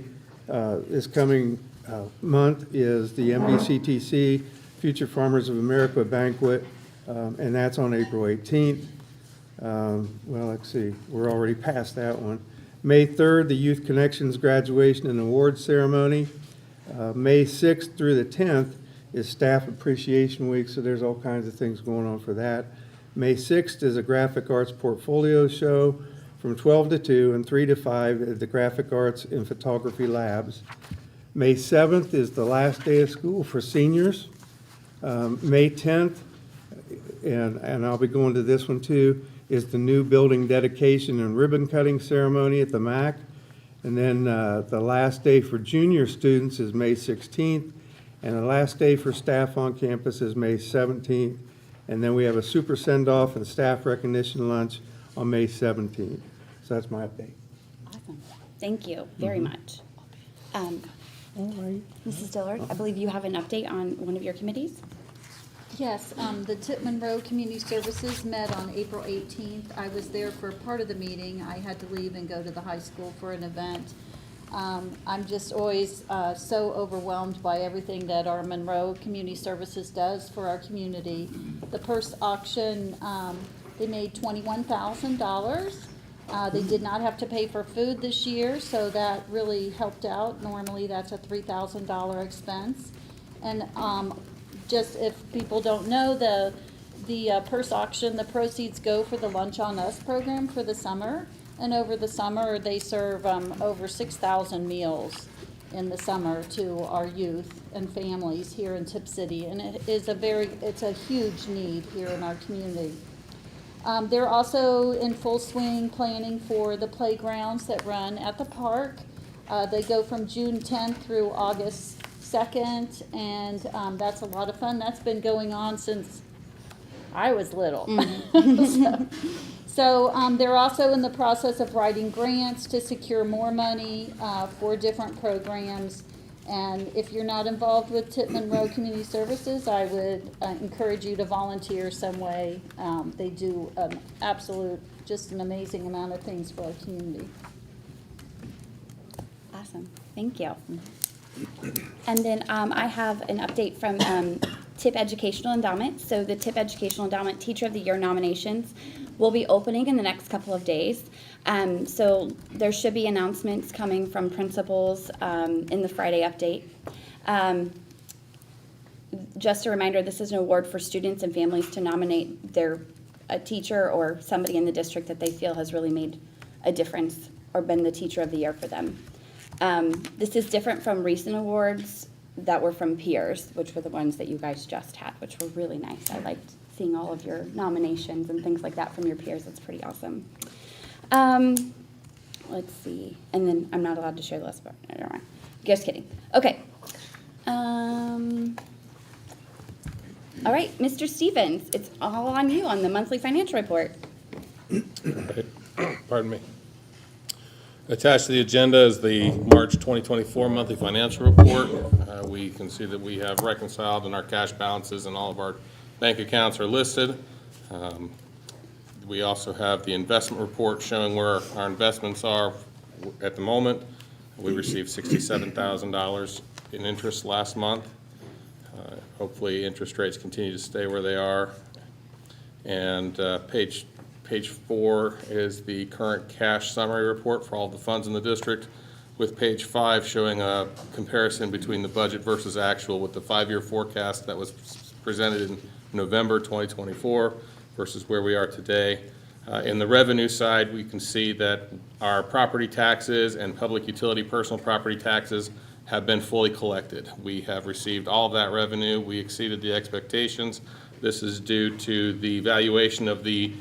month is the MVCTC Future Farmers of America banquet, and that's on April 18th. Well, let's see, we're already past that one. May 3rd, the Youth Connections graduation and awards ceremony. May 6th through the 10th is Staff Appreciation Week, so there's all kinds of things going on for that. May 6th is a graphic arts portfolio show from 12 to 2 and 3 to 5 at the Graphic Arts and Photography Labs. May 7th is the last day of school for seniors. May 10th, and I'll be going to this one too, is the new building dedication and ribbon cutting ceremony at the MAC. And then the last day for junior students is May 16th, and the last day for staff on campus is May 17th. And then we have a super send-off and staff recognition lunch on May 17th. So that's my update. Awesome. Thank you very much. All right. Mrs. Dillard, I believe you have an update on one of your committees? Yes, the Tipp Monroe Community Services met on April 18th. I was there for part of the meeting. I had to leave and go to the high school for an event. I'm just always so overwhelmed by everything that our Monroe Community Services does for our community. The purse auction, they made $21,000. They did not have to pay for food this year, so that really helped out. Normally, that's a $3,000 expense. And just if people don't know, the purse auction, the proceeds go for the Lunch on Us program for the summer. And over the summer, they serve over 6,000 meals. in the summer to our youth and families here in Tipp City, and it's a huge need here in our community. They're also in full swing planning for the playgrounds that run at the park. They go from June 10th through August 2nd, and that's a lot of fun. That's been going on since I was little. So they're also in the process of writing grants to secure more money for different programs. And if you're not involved with Tipp Monroe Community Services, I would encourage you to volunteer some way. They do an just an amazing amount of things for our community. Awesome, thank you. And then I have an update from Tipp Educational Endowment. So the Tipp Educational Endowment Teacher of the Year nominations will be opening in the next couple of days. So there should be announcements coming from principals in the Friday update. Just a reminder, this is an award for students and families to nominate a teacher or somebody in the district that they feel has really made a difference or been the teacher of the year for them. This is different from recent awards that were from peers, which were the ones that you guys just had, which were really nice. I liked seeing all of your nominations and things like that from your peers. That's pretty awesome. Let's see. And then I'm not allowed to share the list, but never mind. Just kidding. Okay. All right, Mr. Stevens, it's all on you on the monthly financial report. Pardon me. Attached to the agenda is the March 2024 monthly financial report. We can see that we have reconciled and our cash balances and all of our bank accounts are listed. We also have the investment report showing where our investments are at the moment. We received $67,000 in interest last month. Hopefully interest rates continue to stay where they are. And page 4 is the current cash summary report for all the funds in the district, with page 5 showing a comparison between the budget versus actual with the 5-year forecast that was presented in November 2024 versus where we are today. In the revenue side, we can see that our property taxes and public utility personal property taxes have been fully collected. We have received all of that revenue. We exceeded the expectations. This is due to the valuation of the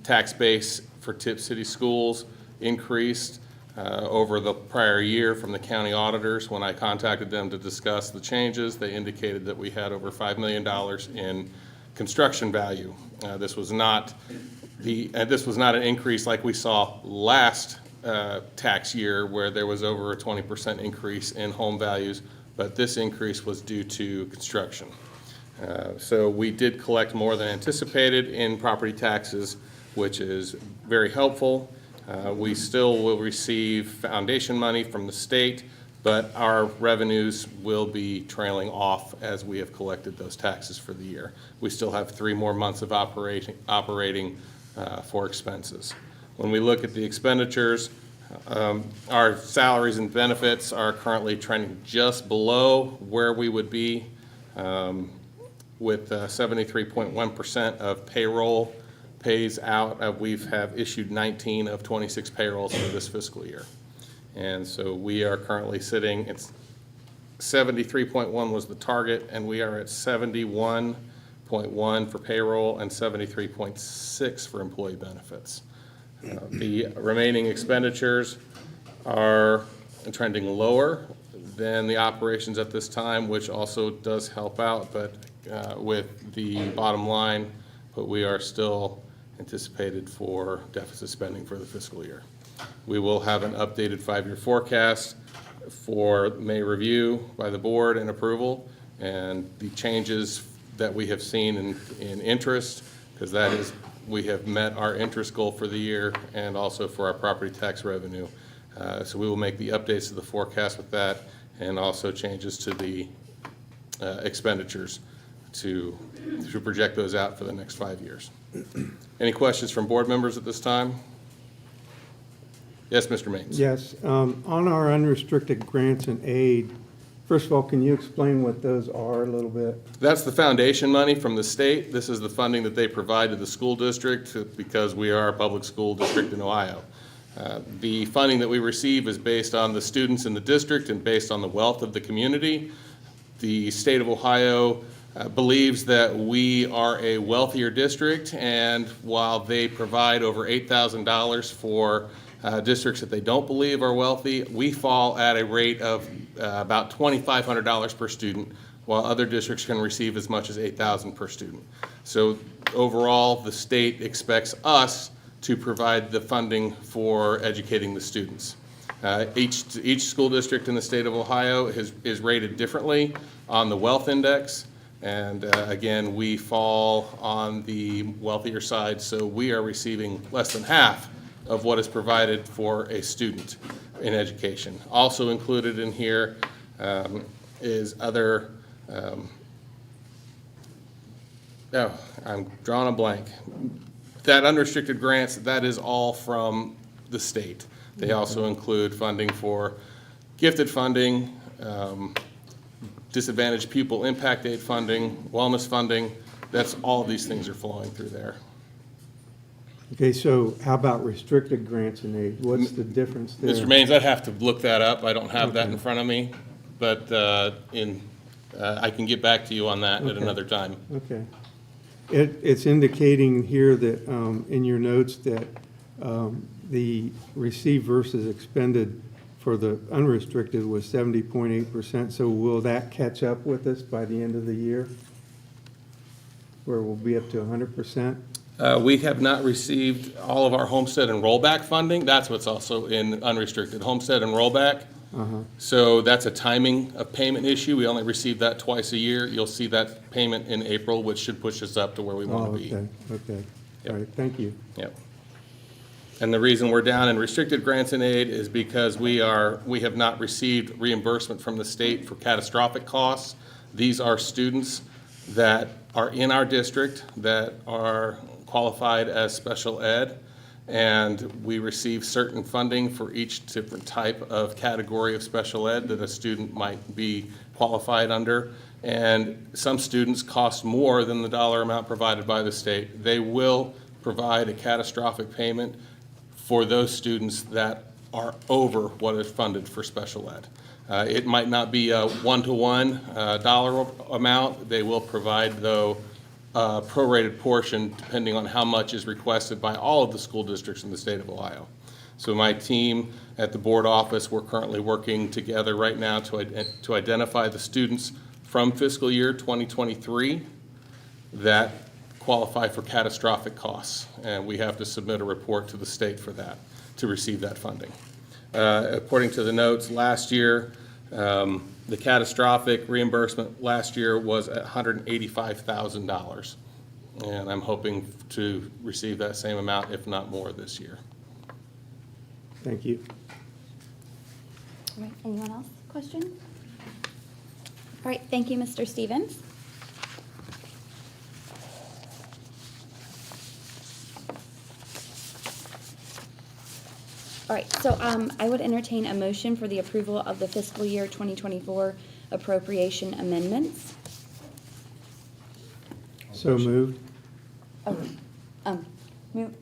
tax base for Tipp City Schools increased over the prior year from the county auditors. When I contacted them to discuss the changes, they indicated that we had over $5 million in construction value. This was not an increase like we saw last tax year, where there was over a 20% increase in home values, but this increase was due to construction. So we did collect more than anticipated in property taxes, which is very helpful. We still will receive foundation money from the state, but our revenues will be trailing off as we have collected those taxes for the year. We still have 3 more months of operating for expenses. When we look at the expenditures, our salaries and benefits are currently trending just below where we would be, with 73.1% of payroll pays out. We have issued 19 of 26 payrolls for this fiscal year. And so we are currently sitting, it's 73.1 was the target, and we are at 71.1 for payroll and 73.6 for employee benefits. The remaining expenditures are trending lower than the operations at this time, which also does help out, but with the bottom line, but we are still anticipated for deficit spending for the fiscal year. We will have an updated 5-year forecast for May review by the board and approval, and the changes that we have seen in interest, because that is, we have met our interest goal for the year and also for our property tax revenue. So we will make the updates to the forecast with that, and also changes to the expenditures to project those out for the next 5 years. Any questions from board members at this time? Yes, Mr. Maines. Yes, on our unrestricted grants and aid, first of all, can you explain what those are a little bit? That's the foundation money from the state. This is the funding that they provide to the school district because we are a public school district in Ohio. The funding that we receive is based on the students in the district and based on the wealth of the community. The state of Ohio believes that we are a wealthier district, and while they provide over $8,000 for districts that they don't believe are wealthy, we fall at a rate of about $2,500 per student, while other districts can receive as much as $8,000 per student. So overall, the state expects us to provide the funding for educating the students. Each school district in the state of Ohio is rated differently on the wealth index. And again, we fall on the wealthier side, so we are receiving less than half of what is provided for a student in education. Also included in here is other, I'm drawing a blank. That unrestricted grants, that is all from the state. They also include funding for gifted funding, disadvantaged pupil impact aid funding, wellness funding. That's all these things are flowing through there. Okay, so how about restricted grants and aid? What's the difference there? Mr. Maines, I'd have to look that up. I don't have that in front of me, but I can get back to you on that at another time. Okay. It's indicating here that, in your notes, that the received versus expended for the unrestricted was 70.8%. So will that catch up with us by the end of the year? Where we'll be up to 100%? We have not received all of our homestead and rollback funding. That's what's also in unrestricted, homestead and rollback. So that's a timing of payment issue. We only receive that twice a year. You'll see that payment in April, which should push us up to where we want to be. Okay. Yep. All right, thank you. Yep. And the reason we're down in restricted grants and aid is because we have not received reimbursement from the state for catastrophic costs. These are students that are in our district that are qualified as special ed, and we receive certain funding for each different type of category of special ed that a student might be qualified under. And some students cost more than the dollar amount provided by the state. They will provide a catastrophic payment for those students that are over what is funded for special ed. It might not be a one-to-one dollar amount. They will provide, though, a prorated portion depending on how much is requested by all of the school districts in the state of Ohio. So my team at the board office, we're currently working together right now to identify the students from fiscal year 2023 that qualify for catastrophic costs, and we have to submit a report to the state for that, to receive that funding. According to the notes, last year, the catastrophic reimbursement last year was at $185,000, and I'm hoping to receive that same amount, if not more, this year. Thank you. All right, anyone else? Question? All right, thank you, Mr. Stevens. All right, so I would entertain a motion for the approval of the fiscal year 2024 appropriation amendments. So moved. Oh,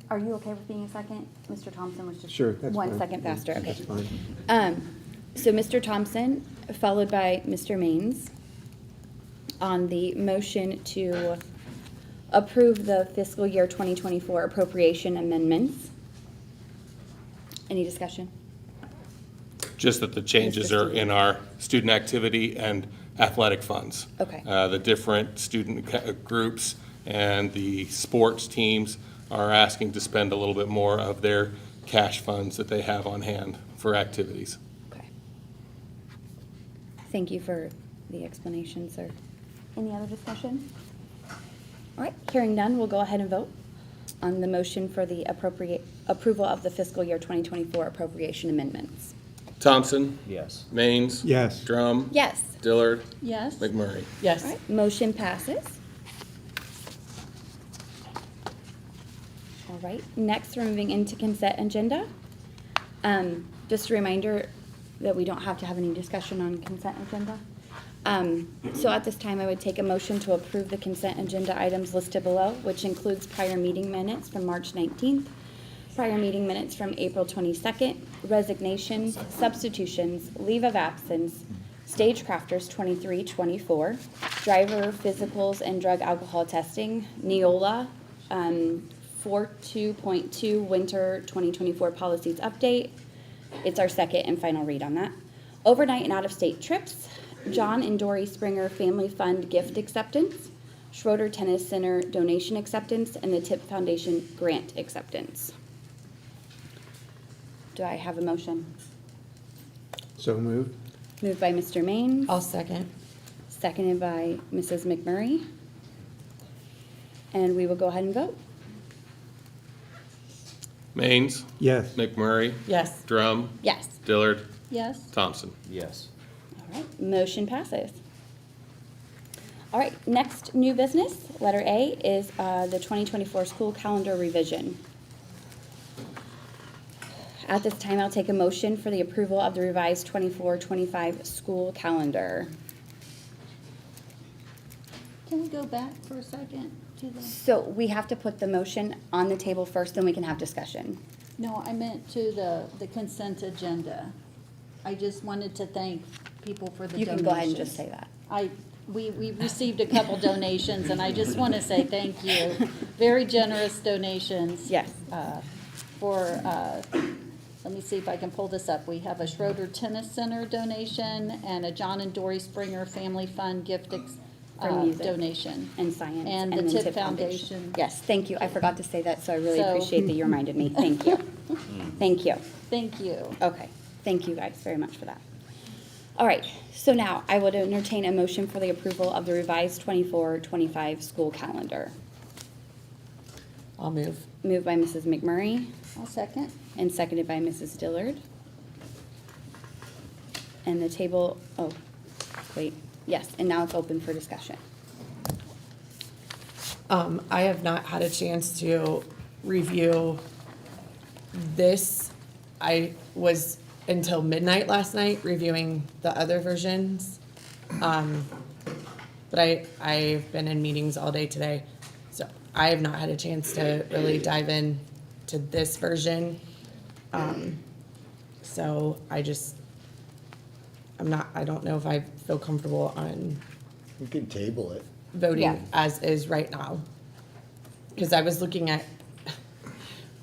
are you okay with being a second? Mr. Thompson was just Sure, that's one fine. second faster, okay. That's fine. So Mr. Thompson, followed by Mr. Maines, on the motion to approve the fiscal year 2024 appropriation amendments. Any discussion? Just that the changes are in our student activity and athletic funds. Okay. The different student groups and the sports teams are asking to spend a little bit more of their cash funds that they have on hand for activities. Okay. Thank you for the explanation, sir. Any other discussion? All right, hearing none, we'll go ahead and vote on the motion for the approval of the fiscal year 2024 appropriation amendments. Thompson? Yes. Maines? Yes. Drum? Yes. Dillard? Yes? McMurray? Yes. All right, motion passes. All right, next we're moving into consent agenda. Just a reminder that we don't have to have any discussion on consent agenda. So at this time, I would take a motion to approve the consent agenda items listed below, which includes prior meeting minutes from March 19th, Prior meeting minutes from April 22nd, resignations, substitutions, leave of absence, Stagecrafters 23-24, driver physicals and drug alcohol testing, Neola, 42.2 winter 2024 policies update. It's our second and final read on that. Overnight and out-of-state trips, John and Dory Springer Family Fund gift acceptance, Schroeder Tennis Center donation acceptance, and the Tipp Foundation grant acceptance. Do I have a motion? So moved. Moved by Mr. Maines. I'll second. Seconded by Mrs. McMurray. And we will go ahead and vote. Maines, Yes. McMurray, Yes. Drum, Yes. Dillard, Yes? Thompson. Yes. All right, motion passes. All right, next new business, letter A, is the 2024 school calendar revision. At this time, I'll take a motion for the approval of the revised 24-25 school calendar. Can we go back for a second to the, So we have to put the motion on the table first, then we can have discussion. no, I meant to the consent agenda. I just wanted to thank people for the You donations. can go ahead and just say that. We received a couple donations, and I just want to say thank you. Very generous donations. Yes. Let me see if I can pull this up. We have a Schroeder Tennis Center donation and a John and Dory Springer Family Fund gift For music. donation. And science. And the then Tipp Foundation. Yes, thank you. I forgot to say that, so I really So- appreciate that you reminded me. Thank you. Thank you. Thank you. Okay, thank you guys very much for that. All right, so now I would entertain a motion for the approval of the revised 24-25 school calendar. I'll move. Moved by Mrs. McMurray I'll second. and seconded by Mrs. Dillard. And the table, oh, wait, yes, and now it's open for discussion. I have not had a chance to review this. I was until midnight last night reviewing the other versions. But I've been in meetings all day today, so I have not had a chance to really dive in to this version. So I don't know if I feel comfortable on We can table it. voting Yeah. as is right now. Because I was looking at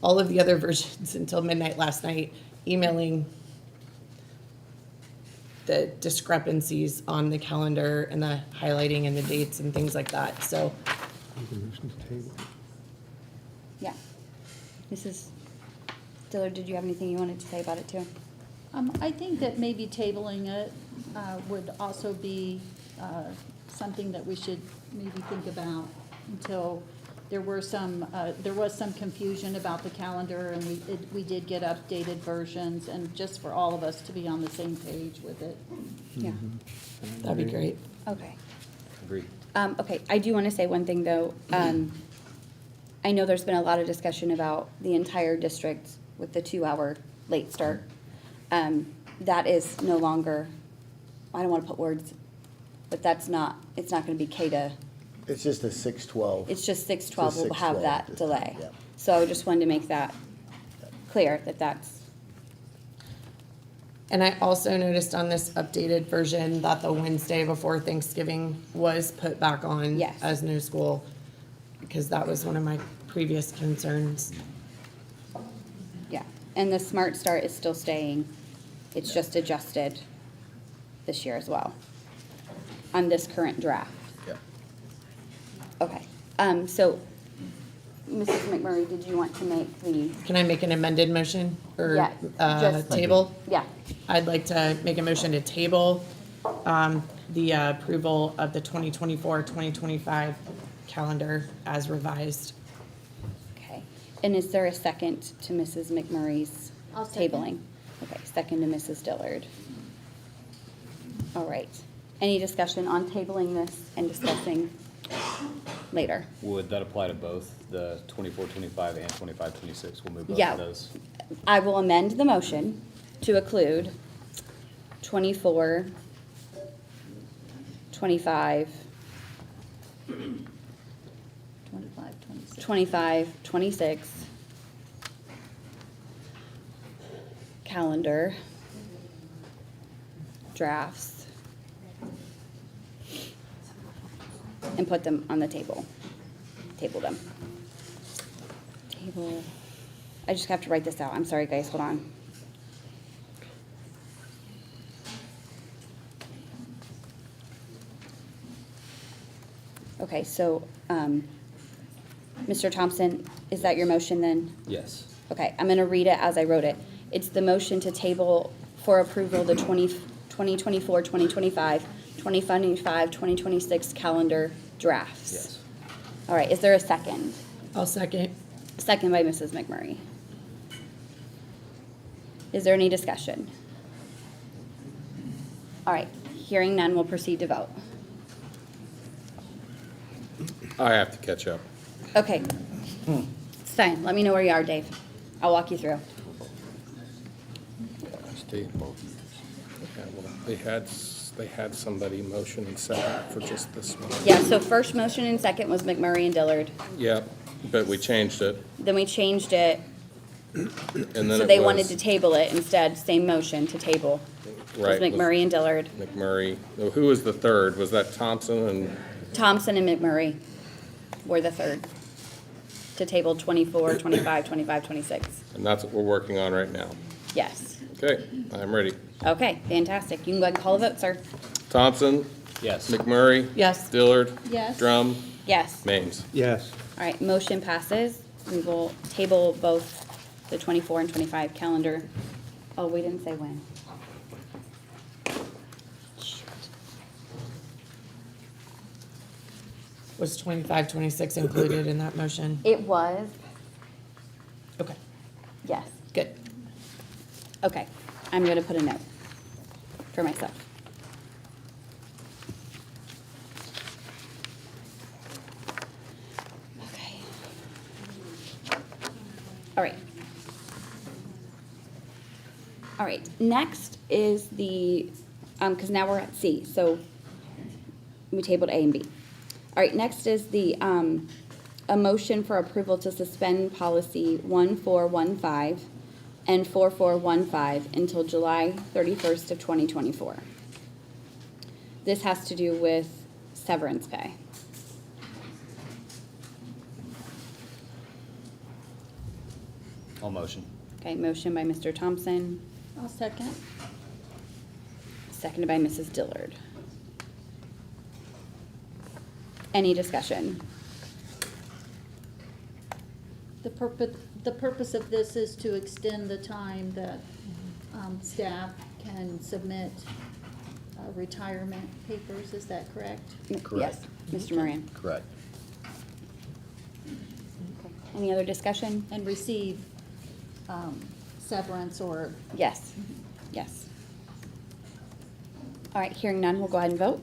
all of the other versions until midnight last night, emailing the discrepancies on the calendar and the highlighting and the dates and things like that, so. Yeah. Mrs. Dillard, did you have anything you wanted to say about it too? I think that maybe tabling it would also be something that we should maybe think about until there was some confusion about the calendar, and we did get updated versions, and just for all of us to be on the same page with it. Yeah, That'd be great. okay. Agreed. Okay, I do want to say one thing, though. I know there's been a lot of discussion about the entire district with the 2-hour late start. That is no longer, I don't want to put words, but it's not going to be K to, It's just a 6:12. it's just 6:12 will have 6:12, that just- delay. yeah. So I just wanted to make that clear, that that's, And I also noticed on this updated version that the Wednesday before Thanksgiving was put back on Yes. as no school, because that was one of my previous concerns. yeah. And the Smart Start is still staying. It's just adjusted this year as well on this current draft. Yep. Okay, so, Mrs. McMurray, did you want to make the, Can I make an amended motion or Yeah, just- table? yeah, I'd like to make a motion to table the approval of the 2024-2025 calendar as revised. okay. And is there a second to Mrs. McMurray's I'll second. tabling? Okay, second to Mrs. Dillard. All right. Any discussion on tabling this and discussing later? Would that apply to both the 24-25 and 25-26? We'll move both Yeah. of those. I will amend the motion to include 24, 25, 25, 26. 25, 26, calendar drafts and put them on the table. Table them. Table, I just have to write this out. I'm sorry, guys, hold on. Okay, so, Mr. Thompson, is that your motion then? Yes. Okay, I'm gonna read it as I wrote it. It's the motion to table for approval the 2024, 2025, 2025, 2026 calendar drafts. Yes. All right, is there a second? I'll second. Second by Mrs. McMurray. Is there any discussion? All right, hearing none, we'll proceed to vote. I have to catch up. Okay. It's fine, let me know where you are, Dave. I'll walk you through. They had somebody motion and second for just this one. Yeah, so first motion and second was McMurray and Dillard. Yep, but we changed it, Then we changed it, and then so it they wanted to was, table it instead, same motion to table. It was right, was McMurray and Dillard. McMurray. Who was the third? Was that Thompson and, Thompson and McMurray were the third. To table 24, 25, 25, 26. and that's what we're working on right now. Yes. Okay, I'm ready. Okay, fantastic. You can go ahead and call the vote, sir. Thompson, Yes. McMurray. Yes. Dillard. Yes. Drum, Yes. Maines. Yes. All right, motion passes. We will table both the 24 and 25 calendar. Oh, we didn't say when. Was 25, 26 included in that motion? It was, Okay, yes. good. Okay, I'm gonna put a note for myself. Okay. All right. All right, next is the, because now we're at C, so we tabled A and B. All right, next is the, a motion for approval to suspend policy 1415 and 4415 until July 31st of 2024. This has to do with severance pay. All motion. Okay, motion by Mr. Thompson, I'll second. seconded by Mrs. Dillard. Any discussion? The purpose of this is to extend the time that staff can submit retirement papers, is that correct? Yes, Mr. Moran. Correct. Any other discussion? And receive severance or, Yes, yes. All right, hearing none, we'll go ahead and vote.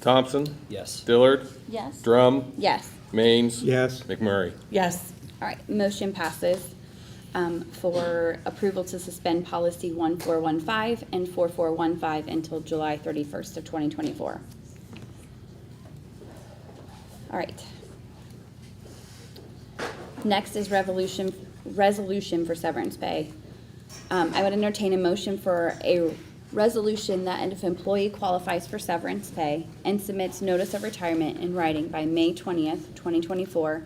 Thompson, Yes. Dillard, yes? Drum, Yes. Maines. Yes. McMurray. Yes. All right, motion passes for approval to suspend policy 1415 and 4415 until July 31st of 2024. All right. Next is resolution for severance pay. I would entertain a motion for a resolution that if employee qualifies for severance pay and submits notice of retirement in writing by May 20th, 2024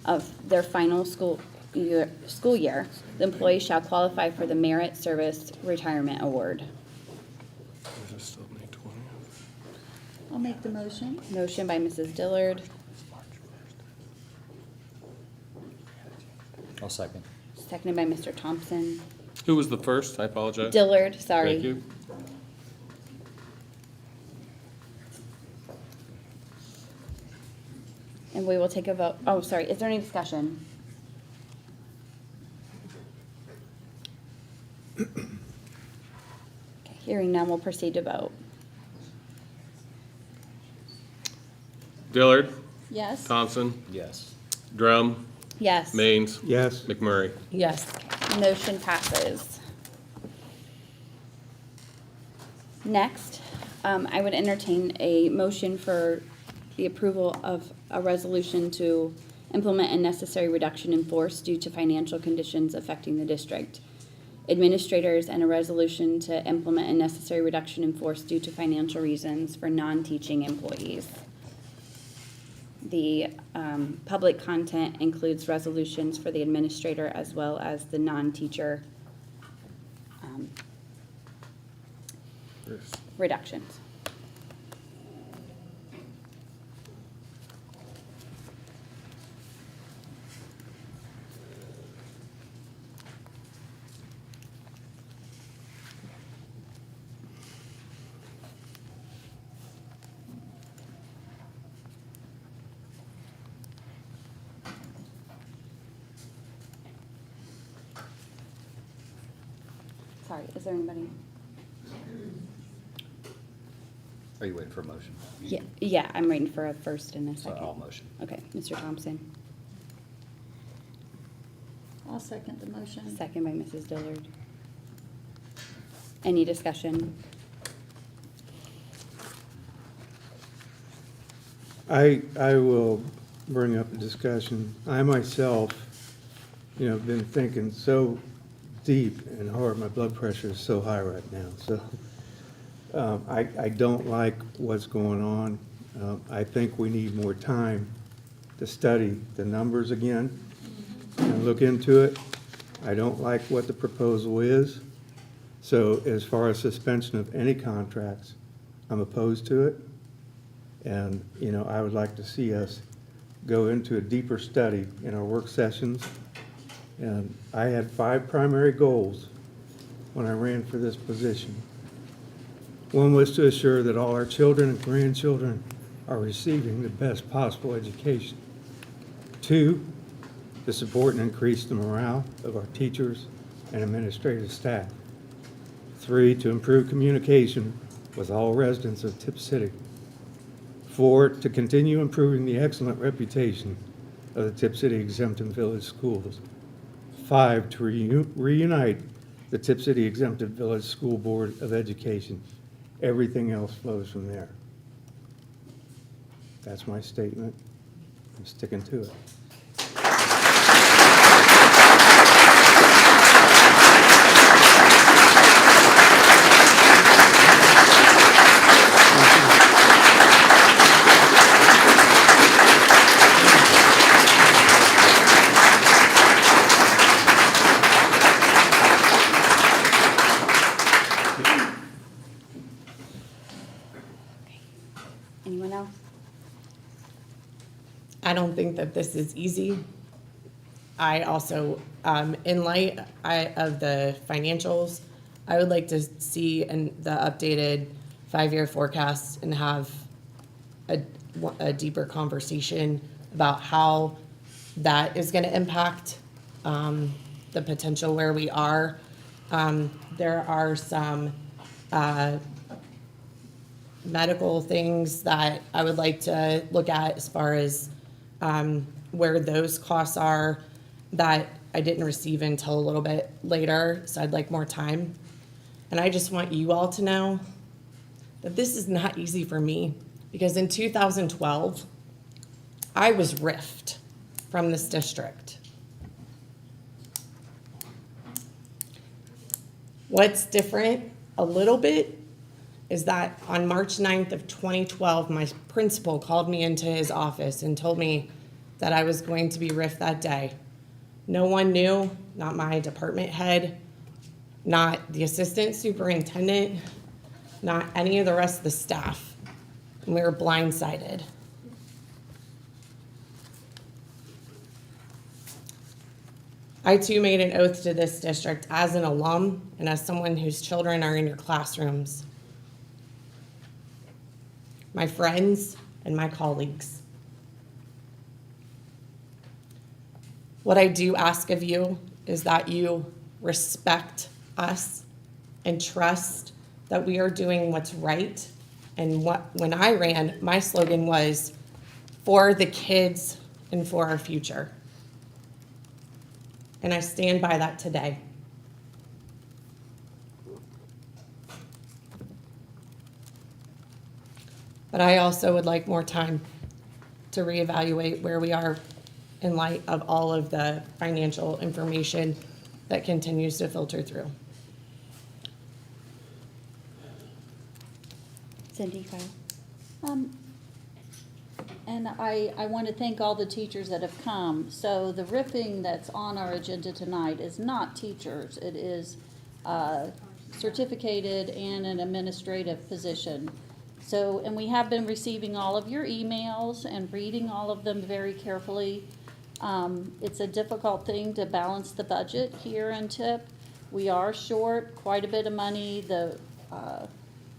of their final school year, the employee shall qualify for the Merit Service Retirement Award. I'll make the motion. Motion by Mrs. Dillard, I'll second. seconded by Mr. Thompson. Who was the first? I apologize. Dillard, sorry. Thank you. And we will take a vote. Oh, sorry, is there any discussion? Okay, hearing none, we'll proceed to vote. Dillard, Yes? Thompson, Yes. Drum, Yes. Maines. Yes. McMurray. Yes. Motion passes. Next, I would entertain a motion for the approval of a resolution to implement a necessary reduction in force due to financial conditions affecting the district. Administrators and a resolution to implement a necessary reduction in force due to financial reasons for non-teaching employees. The public content includes resolutions for the administrator as well as the non-teacher reductions. Sorry, is there anybody? Are you waiting for a motion? Yeah, I'm waiting for a first and a So second. I'll motion. Okay, Mr. Thompson, I'll second the motion. second by Mrs. Dillard. Any discussion? I will bring up a discussion. I myself, have been thinking so deep and hard. My blood pressure is so high right now. So I don't like what's going on. I think we need more time to study the numbers again and look into it. I don't like what the proposal is. So as far as suspension of any contracts, I'm opposed to it. And, I would like to see us go into a deeper study in our work sessions. And I had 5 primary goals when I ran for this position. One was to assure that all our children and grandchildren are receiving the best possible education. 2, to support and increase the morale of our teachers and administrative staff. 3, to improve communication with all residents of Tipp City. 4, to continue improving the excellent reputation of the Tipp City Exempted Village Schools. 5, to reunite the Tipp City Exempted Village School Board of Education. Everything else flows from there. That's my statement. I'm sticking to it. Anyone else? I don't think that this is easy. I also, in light of the financials, I would like to see the updated 5-year forecast and have a deeper conversation about how that is going to impact the potential where we are. There are some medical things that I would like to look at as far as where those costs are that I didn't receive until a little bit later, so I'd like more time. And I just want you all to know that this is not easy for me, because in 2012, I was riffed from this district. What's different a little bit is that on March 9th of 2012, my principal called me into his office and told me that I was going to be riffed that day. No one knew, not my department head, not the assistant superintendent, not any of the rest of the staff. And we were blindsided. I too made an oath to this district as an alum and as someone whose children are in your classrooms. My friends and my colleagues. What I do ask of you is that you respect us and trust that we are doing what's right. And when I ran, my slogan was, for the kids and for our future. And I stand by that today. But I also would like more time to reevaluate where we are in light of all of the financial information that continues to filter through. Cindy, Kyle? And I want to thank all the teachers that have come. So the riffing that's on our agenda tonight is not teachers. It is certificated and an administrative position. So, and we have been receiving all of your emails and reading all of them very carefully. It's a difficult thing to balance the budget here in Tipp. We are short quite a bit of money.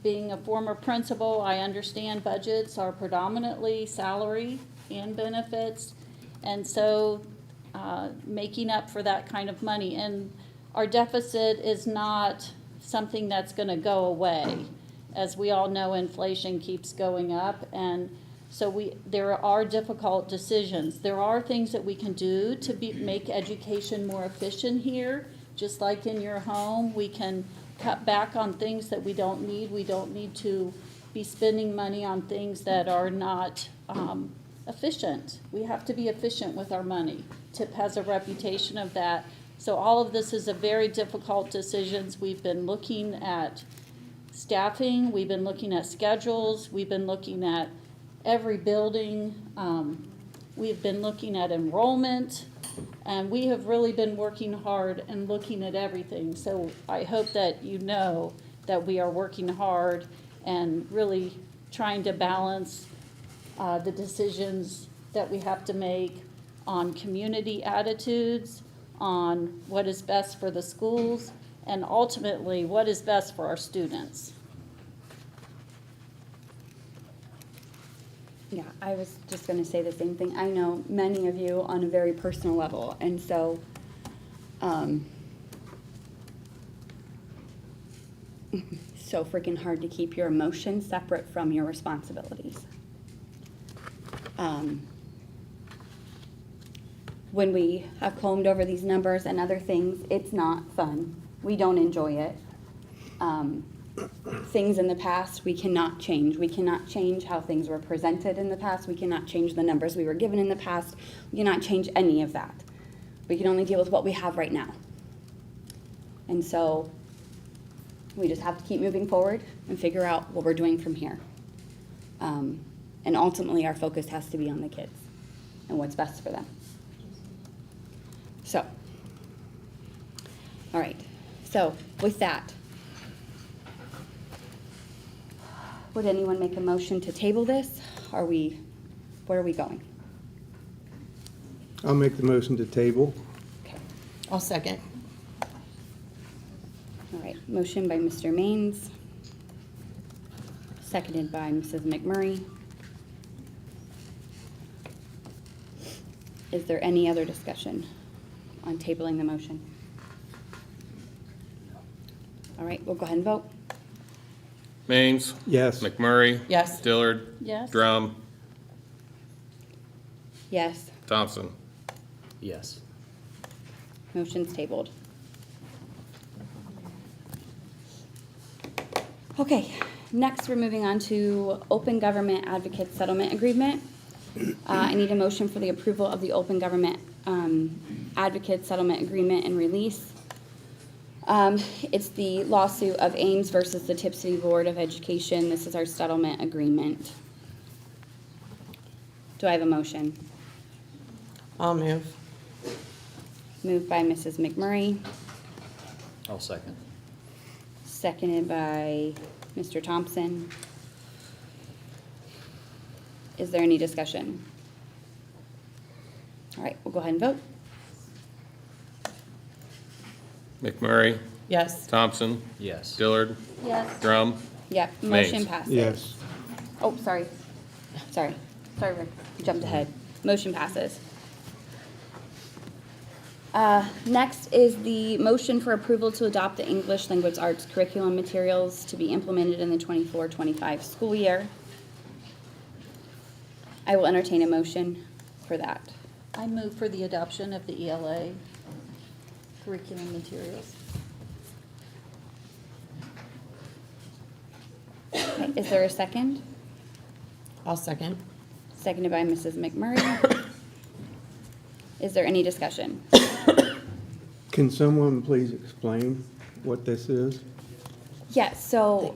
Being a former principal, I understand budgets are predominantly salary and benefits. And so making up for that kind of money. And our deficit is not something that's going to go away. As we all know, inflation keeps going up. And so there are difficult decisions. There are things that we can do to make education more efficient here. Just like in your home, we can cut back on things that we don't need. We don't need to be spending money on things that are not efficient. We have to be efficient with our money. Tipp has a reputation of that. So all of this is a very difficult decisions. We've been looking at staffing, we've been looking at schedules, we've been looking at every building, we've been looking at enrollment. And we have really been working hard and looking at everything. So I hope that you know that we are working hard and really trying to balance the decisions that we have to make on community attitudes, on what is best for the schools, and ultimately what is best for our students. Yeah, I was just going to say the same thing. I know many of you on a very personal level, and so so freaking hard to keep your emotions separate from your responsibilities. When we have combed over these numbers and other things, it's not fun. We don't enjoy it. Things in the past we cannot change. We cannot change how things were presented in the past. We cannot change the numbers we were given in the past. We cannot change any of that. We can only deal with what we have right now. And so we just have to keep moving forward and figure out what we're doing from here. And ultimately our focus has to be on the kids and what's best for them. So, all right. So with that, would anyone make a motion to table this? Where are we going? I'll make the motion to table. Okay. I'll second. All right, motion by Mr. Maines, seconded by Mrs. McMurray. Is there any other discussion on tabling the motion? All right, we'll go ahead and vote. Maines. Yes. McMurray. Yes. Dillard. Yes? Drum. Yes, Thompson. Yes. motion's tabled. Okay, next we're moving on to Open Government Advocate Settlement Agreement. I need a motion for the approval of the Open Government Advocate Settlement Agreement and release. It's the lawsuit of Ames versus the Tipp City Board of Education. This is our settlement agreement. Do I have a motion? I'll move. Moved by Mrs. McMurray, I'll second. seconded by Mr. Thompson. Is there any discussion? All right, we'll go ahead and vote. McMurray. Yes. Thompson. Yes. Dillard. Yes. Drum. Yep, motion Maines. passes. Yes. Oh, sorry, Rick, jumped ahead. Motion passes. Next is the motion for approval to adopt the English Language Arts curriculum materials to be implemented in the 24-25 school year. I will entertain a motion for that. I move for the adoption of the ELA curriculum materials. Okay, is there a second? I'll second. Seconded by Mrs. McMurray. Is there any discussion? Can someone please explain what this is? Yeah, so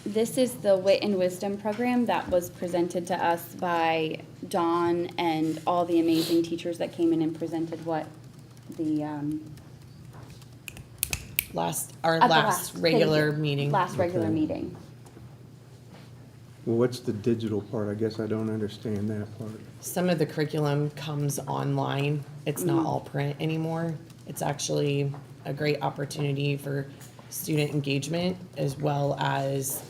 this is the Wit and Wisdom program that was presented to us by Dawn and all the amazing teachers that came in and presented what the Our at the last thank regular you. meeting. Last regular Okay. meeting. Well, what's the digital part? I guess I don't understand that part. Some of the curriculum comes online. It's not all print anymore. It's actually a great opportunity for student engagement as well as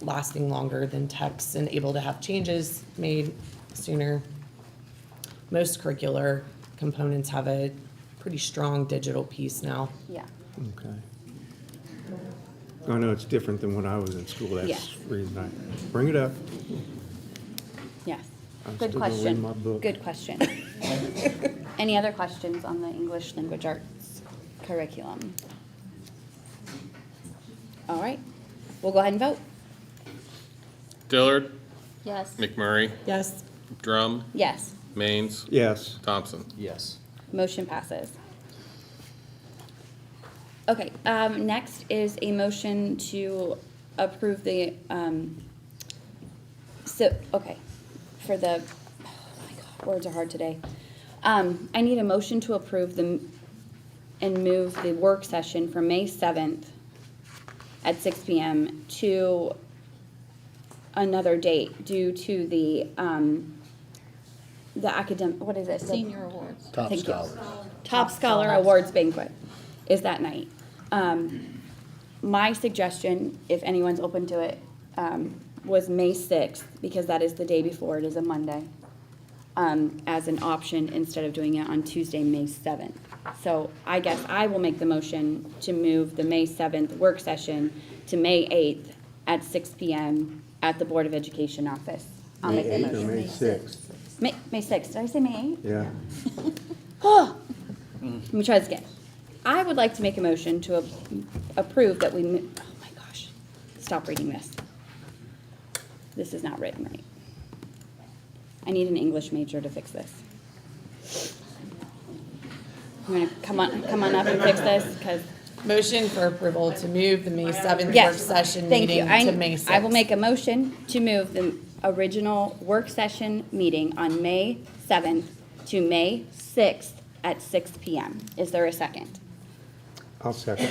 lasting longer than text and able to have changes made sooner. Most curricular components have a pretty strong digital piece now. Yeah. Okay. I know it's different than when I was in school. That's Yes. the reason I bring it up. Yes. I'm Good still gonna read question. my book. Good question. Any other questions on the English language arts curriculum? All right, we'll go ahead and vote. Dillard, Yes. McMurray, Yes. Drum, Yes, Maines, Yes. Thompson. Yes. motion passes. Okay, next is a motion to approve the, for the, oh my God, words are hard today. I need a motion to approve and move the work session from May 7th at 6 PM to another date due to the academic, what is it? Senior awards. Top Scholars. Top Scholar Awards Banquet is that night. My suggestion, if anyone's open to it, was May 6th, because that is the day before, it is a Monday, as an option instead of doing it on Tuesday, May 7th. So I guess I will make the motion to move the May 7th work session to May 8th at 6 PM at the Board of Education office. I'll make the May 8th or motion. May 6th. May 6th, did I say May 8th? Yeah. Let me try this again. I would like to make a motion to approve that oh my gosh, stop reading this. This is not written right. I need an English major to fix this. I'm gonna come on up and fix this, because, Motion for approval to move the May 7th work yes, session thank you. meeting to May 6th. I will make a motion to move the original work session meeting on May 7th to May 6th at 6 PM. Is there a second? I'll second.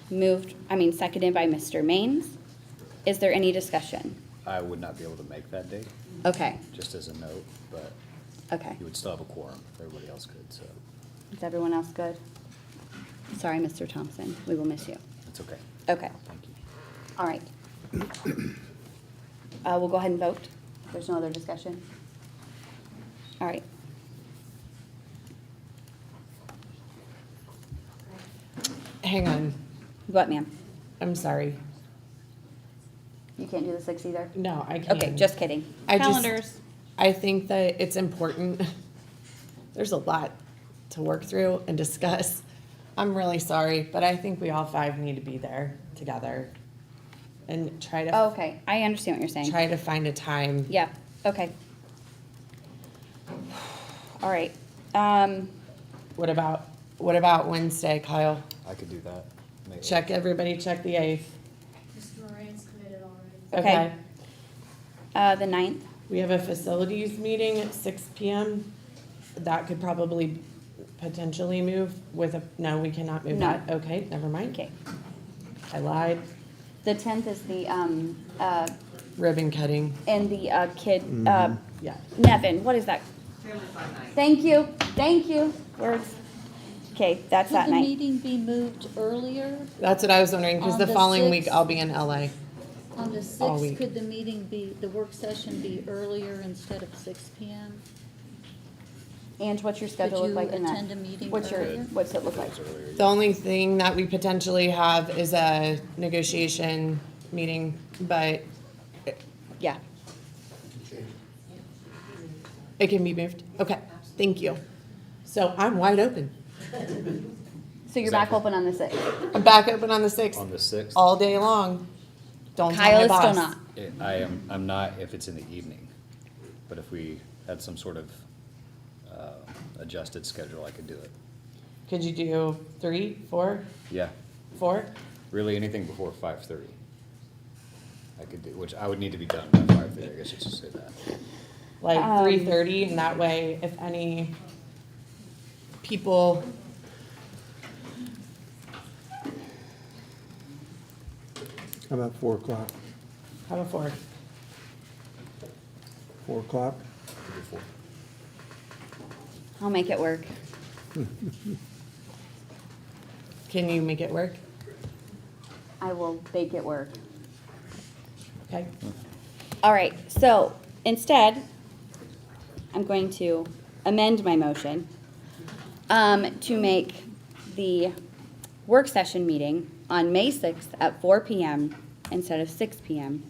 Seconded by Mr. Maines. Is there any discussion? I would not be able to make that date, Okay, just as a note, but okay. you would still have a quorum if everybody else could, so Is everyone else good? Sorry, Mr. Thompson, we will miss you. it's okay. Okay, Thank you. all right. We'll go ahead and vote. There's no other discussion. All right. Hang on. What, ma'am? I'm sorry. You can't do the 6th either? No, I can't. Okay, just kidding. I just- Calendars. I think that it's important. There's a lot to work through and discuss. I'm really sorry, but I think we all 5 need to be there together and try to Okay, I understand what you're saying. try to find a time. Yeah, okay. All right. What about Wednesday, Kyle? I could do that. May Check everybody. Check the 8th. Mr. Moran's committed already. Okay. The 9th. We have a facilities meeting at 6 PM. That could probably potentially move no, we cannot move No. that. Okay, never mind. Okay. I lied. The 10th is the, Ribbon cutting. and the kid, Yeah. Nevin, what is that? Thank you, Words. Okay, that's that Could the night. meeting be moved earlier? That's what I was wondering, because On the the following week 6th? I'll be in LA. On the All 6th, week. could the work session be earlier instead of 6 PM? And what's your Could schedule look you like in that? attend a meeting What's earlier? what's it look like? The only thing that we potentially have is a negotiation meeting, but Yeah, it can be moved. Okay, thank you. So I'm wide open. so you're back open on the 6th? I'm back open on the 6th, On the 6th, all day long. Don't tell Kyle my is still boss. not. I'm not if it's in the evening, but if we had some sort of adjusted schedule, I could do it. Could you do 3, 4, Yeah, 4? really anything before 5:30. I could do, which I would need to be done by 5:30, I guess you should say that. Like 3:30, and that way, if any people, How about 4 o'clock? how about 4? 4 o'clock? Before. I'll make it work. Can you make it work? I will make it work. Okay. All right, so instead, I'm going to amend my motion to make the work session meeting on May 6th at 4 PM instead of 6 PM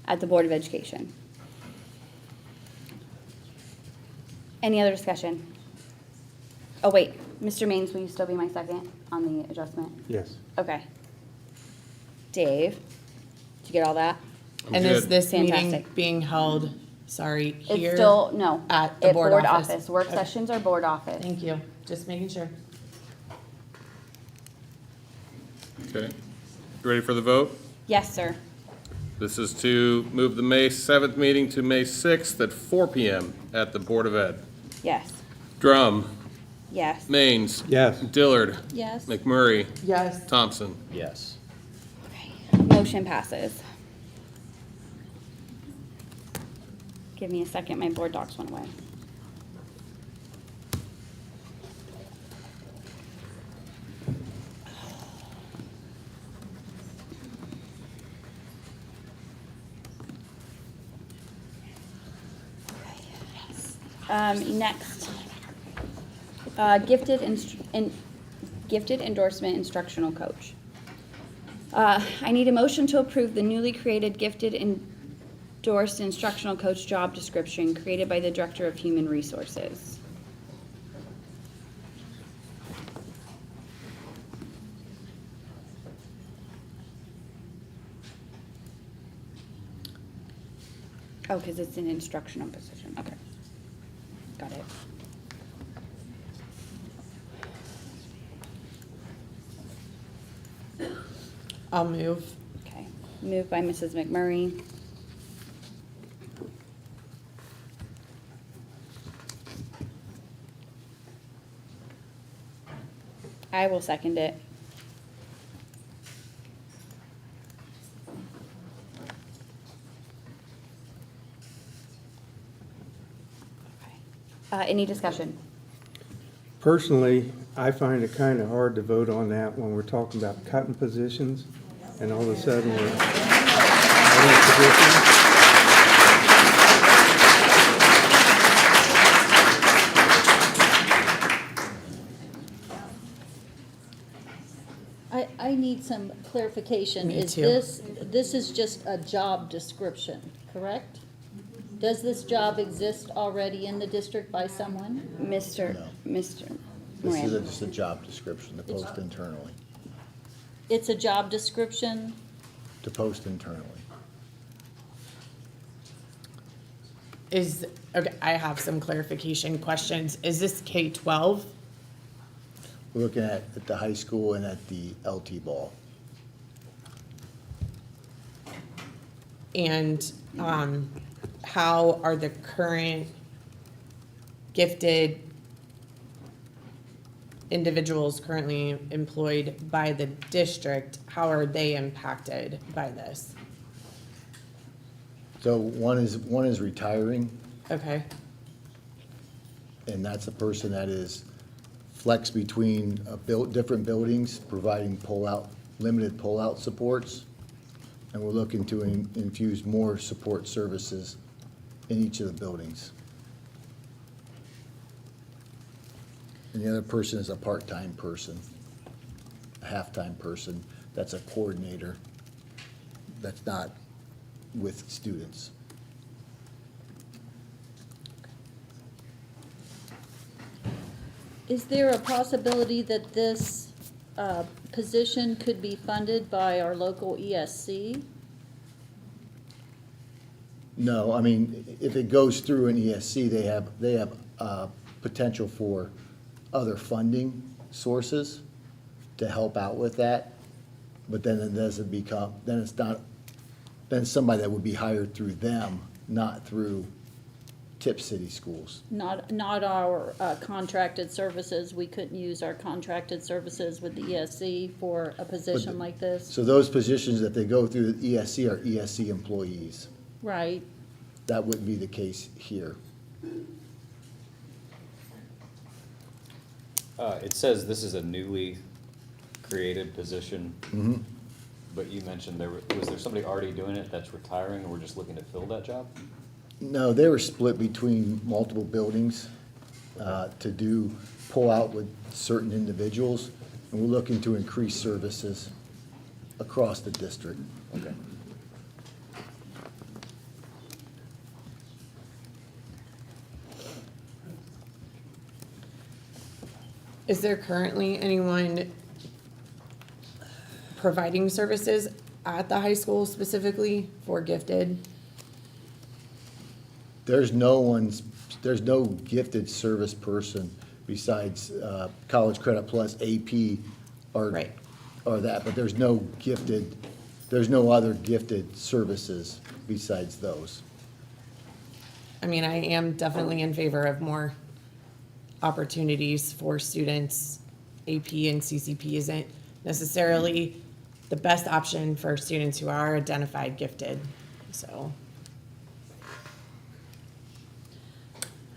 at the Board of Education. Any other discussion? Oh, wait, Mr. Maines, will you still be my second on the adjustment? Yes. Okay. Dave, did you get all that? I'm And is good. this meeting Fantastic. being held, sorry, here? It's still, no. At the at board office? Work Okay. sessions are board office. Thank you, just making sure. Okay. You ready for the vote? Yes, sir. This is to move the May 7th meeting to May 6th at 4 PM at the Board of Ed. Yes. Drum, Yes. Maines. Yes. Dillard, Yes. McMurray, Yes. Thompson. Yes. Motion passes. Give me a second, my board docs went away. Next, gifted endorsement instructional coach. I need a motion to approve the newly created gifted endorsed instructional coach job description created by the Director of Human Resources. Oh, because it's an instructional position, okay. Got it. I'll move. Okay, moved by Mrs. McMurray. I will second it. Any discussion? Personally, I find it kind of hard to vote on that when we're talking about cutting positions, and all of a sudden we're adding positions. I need some clarification. Me Is too. this is just a job description, correct? Does this job exist already in the district by someone? Mr. No. Mr. This is Moran. just a job description to post internally, It's a job description? to post internally. Okay, I have some clarification questions. Is this K-12? We're looking at the high school and at the LT ball. And how are the current gifted individuals currently employed by the district, how are they impacted by this? So one is retiring, Okay, and that's a person that is flex between different buildings, providing limited pull-out supports. And we're looking to infuse more support services in each of the buildings. And the other person is a part-time person, a half-time person, that's a coordinator, that's not with students. Is there a possibility that this position could be funded by our local ESC? No, I mean, if it goes through an ESC, they have potential for other funding sources to help out with that. But then it doesn't become, then it's somebody that would be hired through them, not through Tipp City Schools. Not our contracted services. We couldn't use our contracted services with the ESC for a position like this. So those positions, if they go through the ESC, are ESC employees. Right. That wouldn't be the case here. It says this is a newly created position. But you mentioned was there somebody already doing it that's retiring, and we're just looking to fill that job? No, they were split between multiple buildings to do pull-out with certain individuals, and we're looking to increase services across the district. Okay. Is there currently anyone providing services at the high school specifically for gifted? There's no gifted service person besides College Credit Plus, AP, or that, but there's no other gifted services besides those. I mean, I am definitely in favor of more opportunities for students. AP and CCP isn't necessarily the best option for students who are identified gifted, so.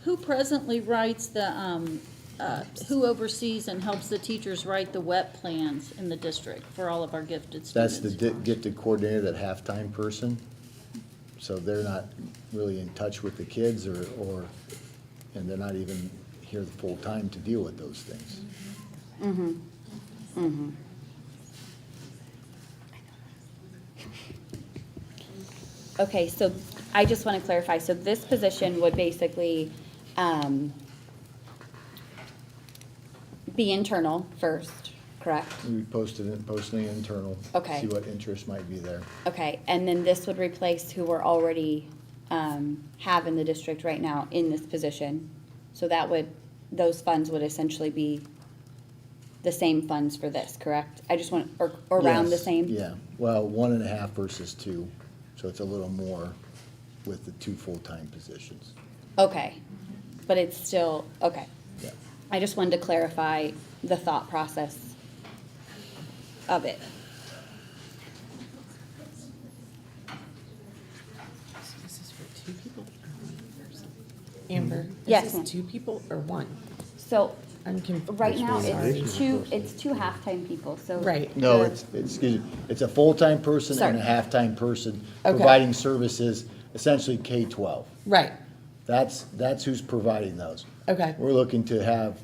Who presently writes who oversees and helps the teachers write the WEP plans in the district for all of our gifted That's students? the gifted coordinator, that halftime person. So they're not really in touch with the kids and they're not even here full time to deal with those things. Okay, so I just want to clarify, so this position would basically be internal first, correct? We posting internal. Okay. See what interest might be there. Okay, and then this would replace who we're already have in the district right now in this position. So those funds would essentially be the same funds for this, correct? I just want, or around the Yes, same? Yeah, well, 1.5 versus 2, so it's a little more with the 2 full-time positions. Okay, but it's still, okay. Yeah. I just wanted to clarify the thought process of it. So this is for 2 people or 1 person? Amber, Yes, is ma'am. this 2 people or 1? So, I'm confused. right now, Sorry. it's two halftime people, so. Right. No, the- it's a full-time person and a Sorry. half-time person Okay. providing services, essentially K-12. Right, That's who's providing those. okay, We're looking to have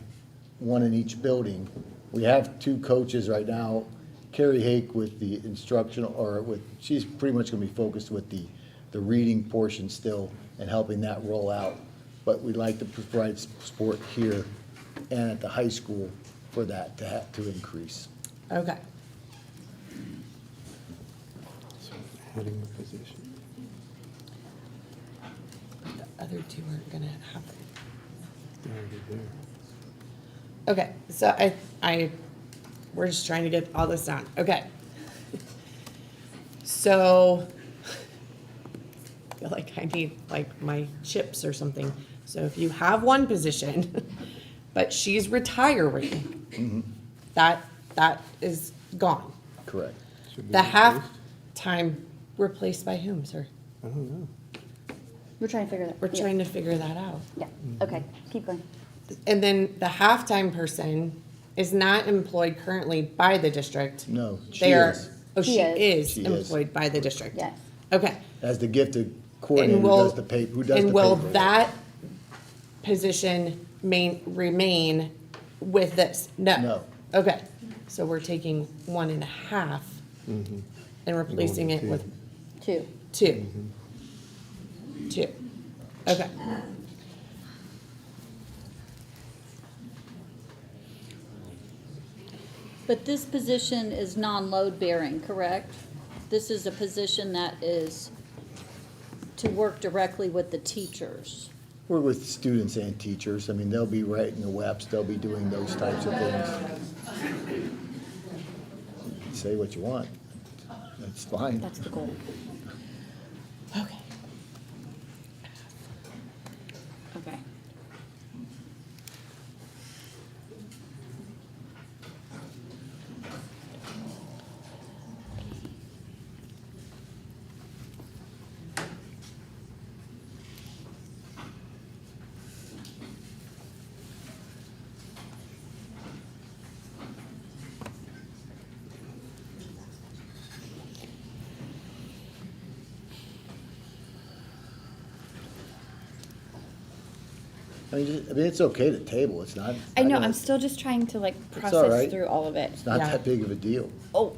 one in each building. We have 2 coaches right now. Carrie Hake with the instructional, she's pretty much gonna be focused with the reading portion still and helping that roll out. But we'd like to provide support here and at the high school for that to increase. okay. Adding a position. The other 2 aren't gonna happen. Already there. Okay, so we're just trying to get all this down, okay. So, I feel like I need like my chips or something. So if you have 1 position, but she's retiring, that is gone. Correct. Should be The replaced? half-time replaced by whom, sir? I don't know. We're trying to figure that. We're yeah. trying to figure that out. Yeah, okay, keep going. And then the half-time person is not employed currently by the district. No, she They are- is. Oh, She she is. is She is. employed by the district? Yes. Okay. As the gifted coordinator And who will, does the paper. and will that position remain with this? No? No. Okay, so we're taking 1.5 and replacing it with 2. 2. 2, okay. But this position is non-load bearing, correct? This is a position that is to work directly with the teachers. We're with students and teachers. I mean, they'll be writing the WEPs, they'll be doing those types of things. Say what you want. That's fine. That's the goal. Okay. Okay. I mean, it's okay to table, it's not. I know, don't- I'm still just trying to like all process right. through all of it. It's not Yeah. that big of a deal. Oh,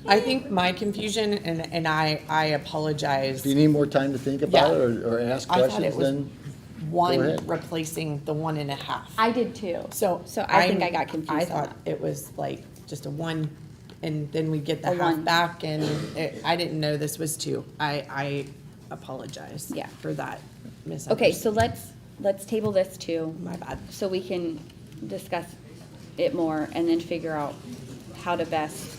I think my confusion, and I apologize. If you need more time to think about Yeah. it or ask I thought questions, it was then one ahead. replacing the 1.5. I did too. So I think I got confused I on thought it was like just a 1, and then we get the A half 1. back, and I didn't know this was 2. I apologize. Yeah. For that Okay, misunderstanding. so let's table this too. My bad. So we can discuss it more and then figure out how to best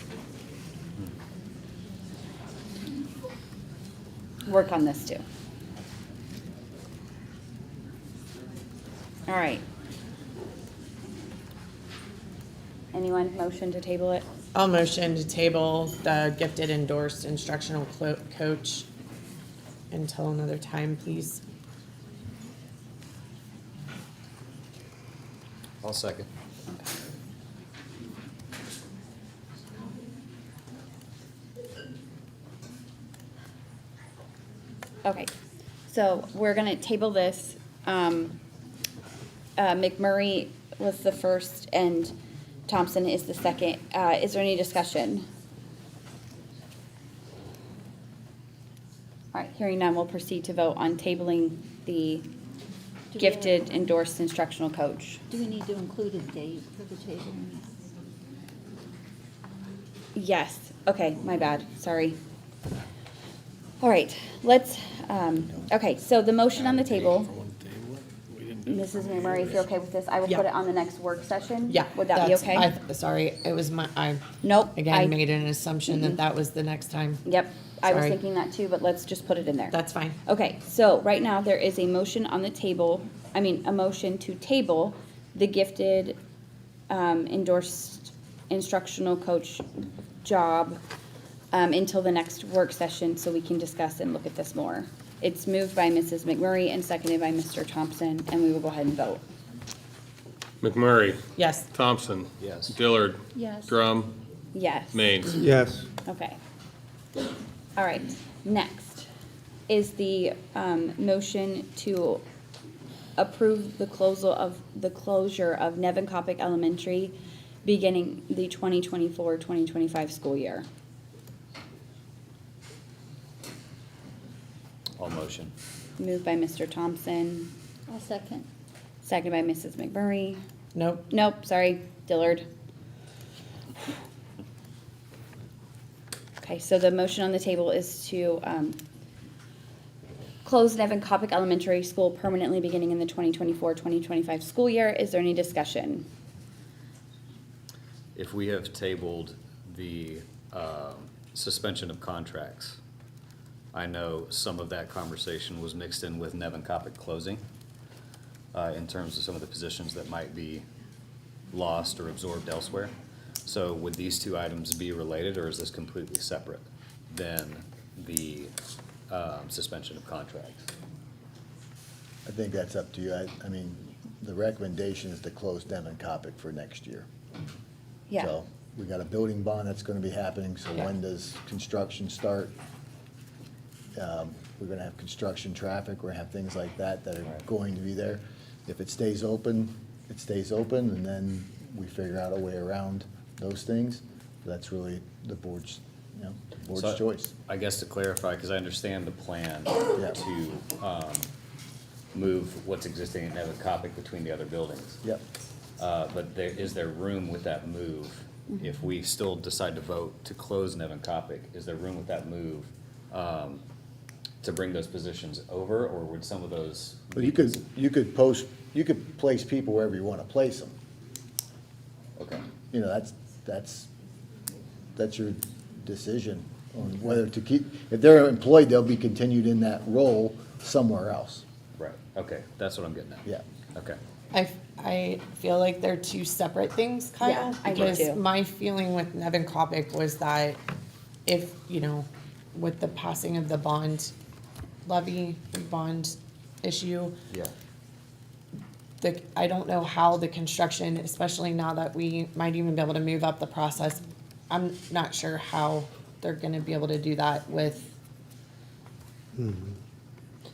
work on this too. All right. Anyone motion to table it? I'll motion to table the gifted endorsed instructional coach until another time, please. I'll second. Okay, so we're gonna table this. McMurray was the first and Thompson is the second. Is there any discussion? All right, hearing none, we'll proceed to vote on tabling the we gifted endorsed instructional coach. Do we need to include a date for the tabling? Yes, okay, my bad, sorry. All right, let's, okay, so the motion on the table, Mrs. McMurray, if you're okay with this, I will Yeah. put it on the next work session. Yeah. Would that be okay? Sorry, it was I Nope. I- again made an assumption that that was the next time. Yep, I was Sorry. thinking that too, but let's just put it in there. That's fine. Okay, so right now there is a motion on the table, a motion to table the gifted endorsed instructional coach job until the next work session so we can discuss and look at this more. It's moved by Mrs. McMurray and seconded by Mr. Thompson, and we will go ahead and vote. McMurray, Yes. Thompson. Yes. Dillard. Yes. Drum, Yes. Maines. Yes. Okay. All right, next is the motion to approve the closure of Nevin Coppock Elementary beginning the 2024-2025 school year. I'll motion. Moved by Mr. Thompson, I'll second. seconded by Mrs. McMurray. Nope. Nope, sorry, Dillard. Okay, so the motion on the table is to close Nevin Coppock Elementary School permanently beginning in the 2024-2025 school year. Is there any discussion? If we have tabled the suspension of contracts, I know some of that conversation was mixed in with Nevin Coppock closing in terms of some of the positions that might be lost or absorbed elsewhere. So would these two items be related, or is this completely separate than the suspension of contracts? I think that's up to you. I mean, the recommendation is to close Devon Coppock for next year. Yeah, So we got a building bond that's gonna be happening, so Yeah. when does construction start? We're gonna have construction traffic, we're gonna have things like that that are going to be there. If it stays open, it stays open, and then we figure out a way around those things. That's really the board's, the board's So choice. I guess to clarify, because I understand the plan Yeah. to move what's existing at Nevin Coppock between the other buildings. Yep. But is there room with that move, if we still decide to vote to close Nevin Coppock, is there room with that move to bring those positions over, or would some of those? But you could place people wherever you want to place them. Okay, You know, that's your decision on whether to keep, if they're employed, they'll be continued in that role somewhere else. right, okay, that's what I'm getting at. Yeah. Okay. I feel like they're two separate things, Kyle. Yeah, I do because too. my feeling with Nevin Kopic was that if, with the passing of the bond levy, the bond issue, Yeah. I don't know how the construction, especially now that we might even be able to move up the process, I'm not sure how they're gonna be able to do that with Yeah,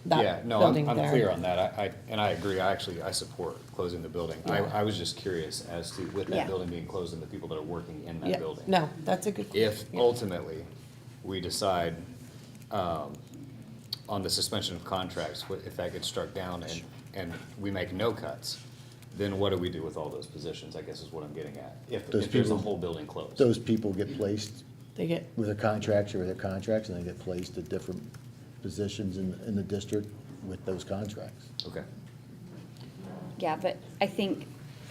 that no, building I'm there. clear on that. I agree. I support closing the building. I was just curious as to, with Yeah. that building being closed and the people that are working in that Yeah, building. no, that's a good. If yeah. ultimately we decide, on the suspension of contracts, if that gets struck down and we make no cuts, then what do we do with all those positions, I guess is what I'm getting at. If Those there's a people- whole building closed. Those people get placed They get, with their contracts or with their contracts, and they get placed at different positions in the district with those contracts. Okay. Yeah, but I think,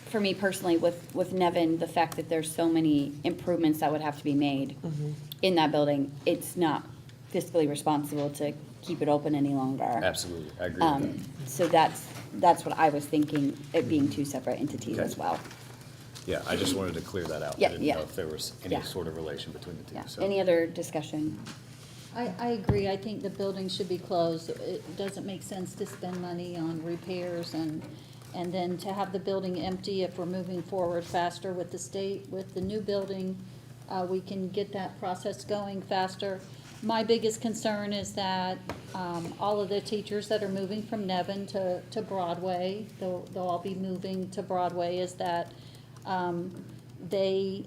for me personally, with Nevin, the fact that there's so many improvements that would have to be made in that building, it's not fiscally responsible to keep it open any longer. Absolutely, I agree with that. So that's what I was thinking, it being two separate entities Okay. as well. Yeah, I just wanted to clear that out. Yeah, I didn't yeah. know if there was any Yeah. sort of relation between the two, Yeah, so. any other discussion? I agree. I think the building should be closed. It doesn't make sense to spend money on repairs and then to have the building empty if we're moving forward faster with the state. With the new building, we can get that process going faster. My biggest concern is that all of the teachers that are moving from Nevin to Broadway, they'll all be moving to Broadway, is that they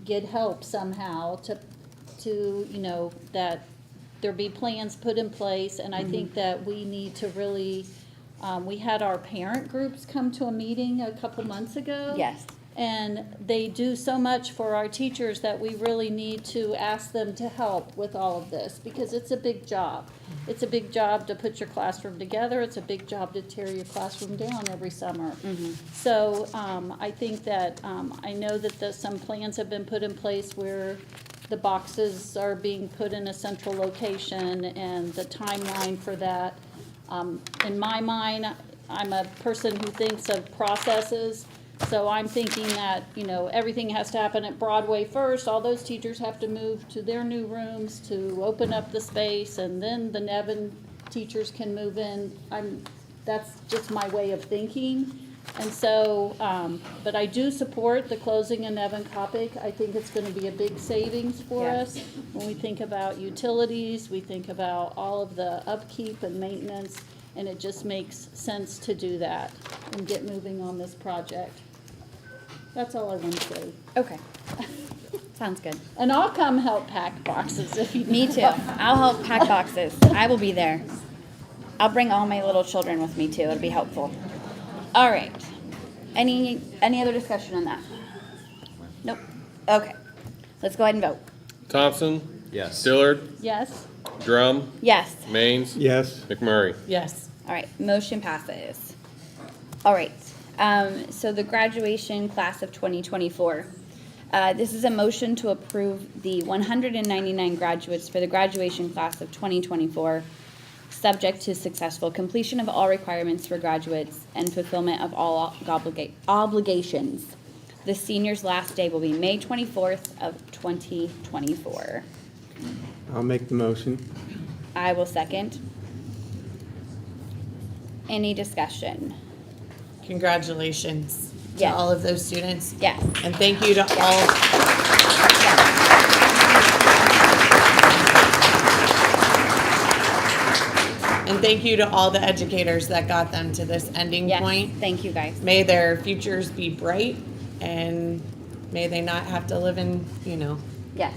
get help somehow to, that there be plans put in place, and I think that we need to really, we had our parent groups come to a meeting a couple months ago. Yes. And they do so much for our teachers that we really need to ask them to help with all of this, because it's a big job. It's a big job to put your classroom together, it's a big job to tear your classroom down every summer. So, I think that, I know that some plans have been put in place where the boxes are being put in a central location and the timeline for that. In my mind, I'm a person who thinks of processes. So I'm thinking that, everything has to happen at Broadway first. All those teachers have to move to their new rooms to open up the space, and then the Nevin teachers can move in. That's just my way of thinking. And so, but I do support the closing of Nevin Kopic. I think it's gonna be a big savings for Yeah. us. When we think about utilities, we think about all of the upkeep and maintenance, and it just makes sense to do that and get moving on this project. That's all I want to say. Okay. Sounds good. And I'll come help pack boxes if you Me need. too. I'll help pack boxes. I will be there. I'll bring all my little children with me too. It'll be helpful. All right. Any other discussion on that? Nope. Okay. Let's go ahead and vote. Thompson? Yes. Dillard? Yes? Drum? Yes. Maines? Yes. McMurray? Yes. All right. Motion passes. All right. So the graduation class of 2024. This is a motion to approve the 199 graduates for the graduation class of 2024, subject to successful completion of all requirements for graduates and fulfillment of all obligations. The seniors' last day will be May 24th of 2024. I'll make the motion. I will second. Any discussion? Congratulations to Yes. all of those students. Yes. And thank you to all. And thank you to all the educators that got them to this ending Yes. point. Thank you, guys. May their futures be bright, and may they not have to live in, Yes.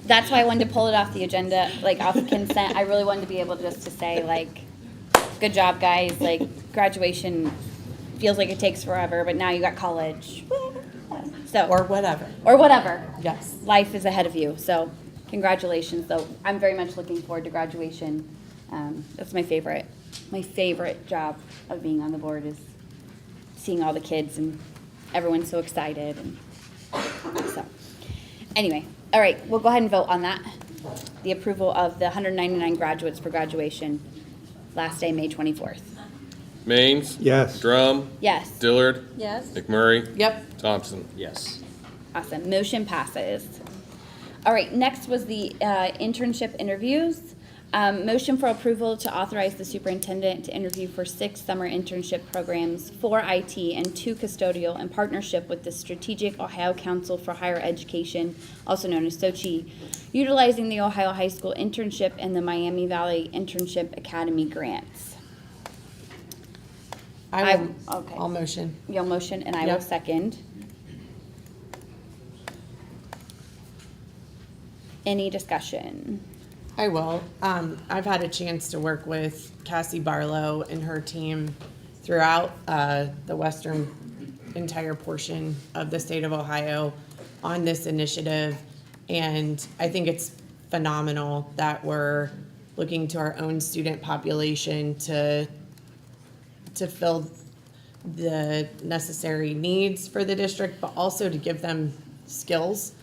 That's why I wanted to pull it off the agenda, like off consent. I really wanted to be able just to say, like, good job, guys. Like, graduation feels like it takes forever, but now you got college. So, or whatever. or whatever. Yes. Life is ahead of you. So, congratulations, though. I'm very much looking forward to graduation. That's my favorite job of being on the board is seeing all the kids and everyone's so excited and so. Anyway, all right, we'll go ahead and vote on that. The approval of the 199 graduates for graduation, last day, May 24th. Maines. Yes. Drum. Yes. Dillard. Yes? McMurray. Yep. Thompson. Yes. Awesome, motion passes. All right, next was the internship interviews. Motion for approval to authorize the superintendent to interview for 6 summer internship programs, 4 IT and 2 custodial in partnership with the Strategic Ohio Council for Higher Education, also known as SOCHE, utilizing the Ohio High School Internship and the Miami Valley Internship Academy grants. Okay. Okay. I'll motion. You'll motion and I will Yep. second. Any discussion? I will. I've had a chance to work with Cassie Barlow and her team throughout the western entire portion of the state of Ohio on this initiative. And I think it's phenomenal that we're looking to our own student population to fill the necessary needs for the district, but also to give them skills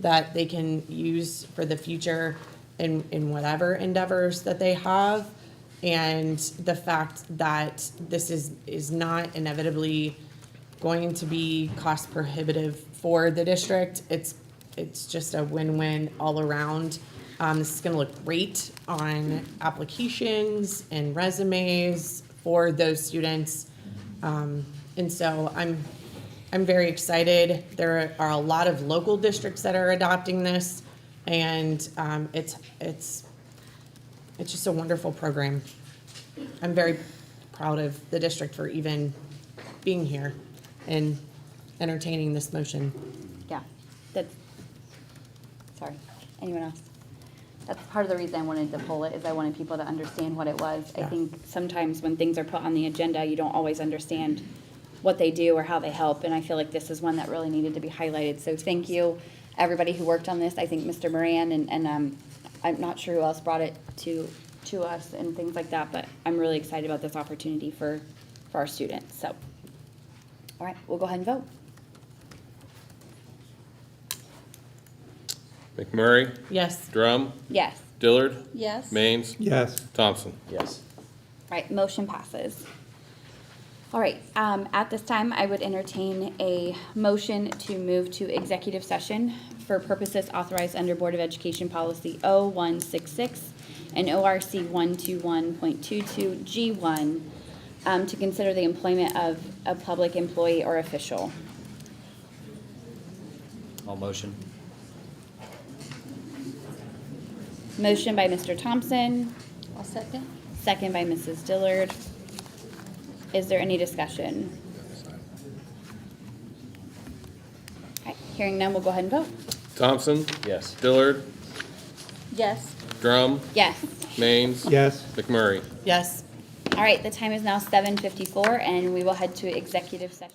that they can use for the future in whatever endeavors that they have. And the fact that this is not inevitably going to be cost prohibitive for the district, it's just a win-win all around. This is gonna look great on applications and resumes for those students. And so I'm very excited. There are a lot of local districts that are adopting this, and it's just a wonderful program. I'm very proud of the district for even being here and entertaining this motion. Yeah, that's, sorry, anyone else? That's part of the reason I wanted to pull it, is I wanted people to understand what it was. I Yeah. think sometimes when things are put on the agenda, you don't always understand what they do or how they help, and I feel like this is one that really needed to be highlighted. So thank you, everybody who worked on this. I think Mr. Moran and I'm not sure who else brought it to us and things like that, but I'm really excited about this opportunity for our students, so. All right, we'll go ahead and vote. McMurray. Yes. Drum. Yes. Dillard. Yes? Maines. Yes. Thompson. Yes. All right, motion passes. All right, at this time, I would entertain a motion to move to executive session for purposes authorized under Board of Education Policy 0166 and ORC 121.22 G1 to consider the employment of a public employee or official. All motion. Motion by Mr. Thompson, I'll second. second by Mrs. Dillard. Is there any discussion? All right, hearing none, we'll go ahead and vote. Thompson. Yes. Dillard. Yes? Drum. Yes. Maines. Yes. McMurray. Yes. All right, the time is now 7:54, and we will head to executive session.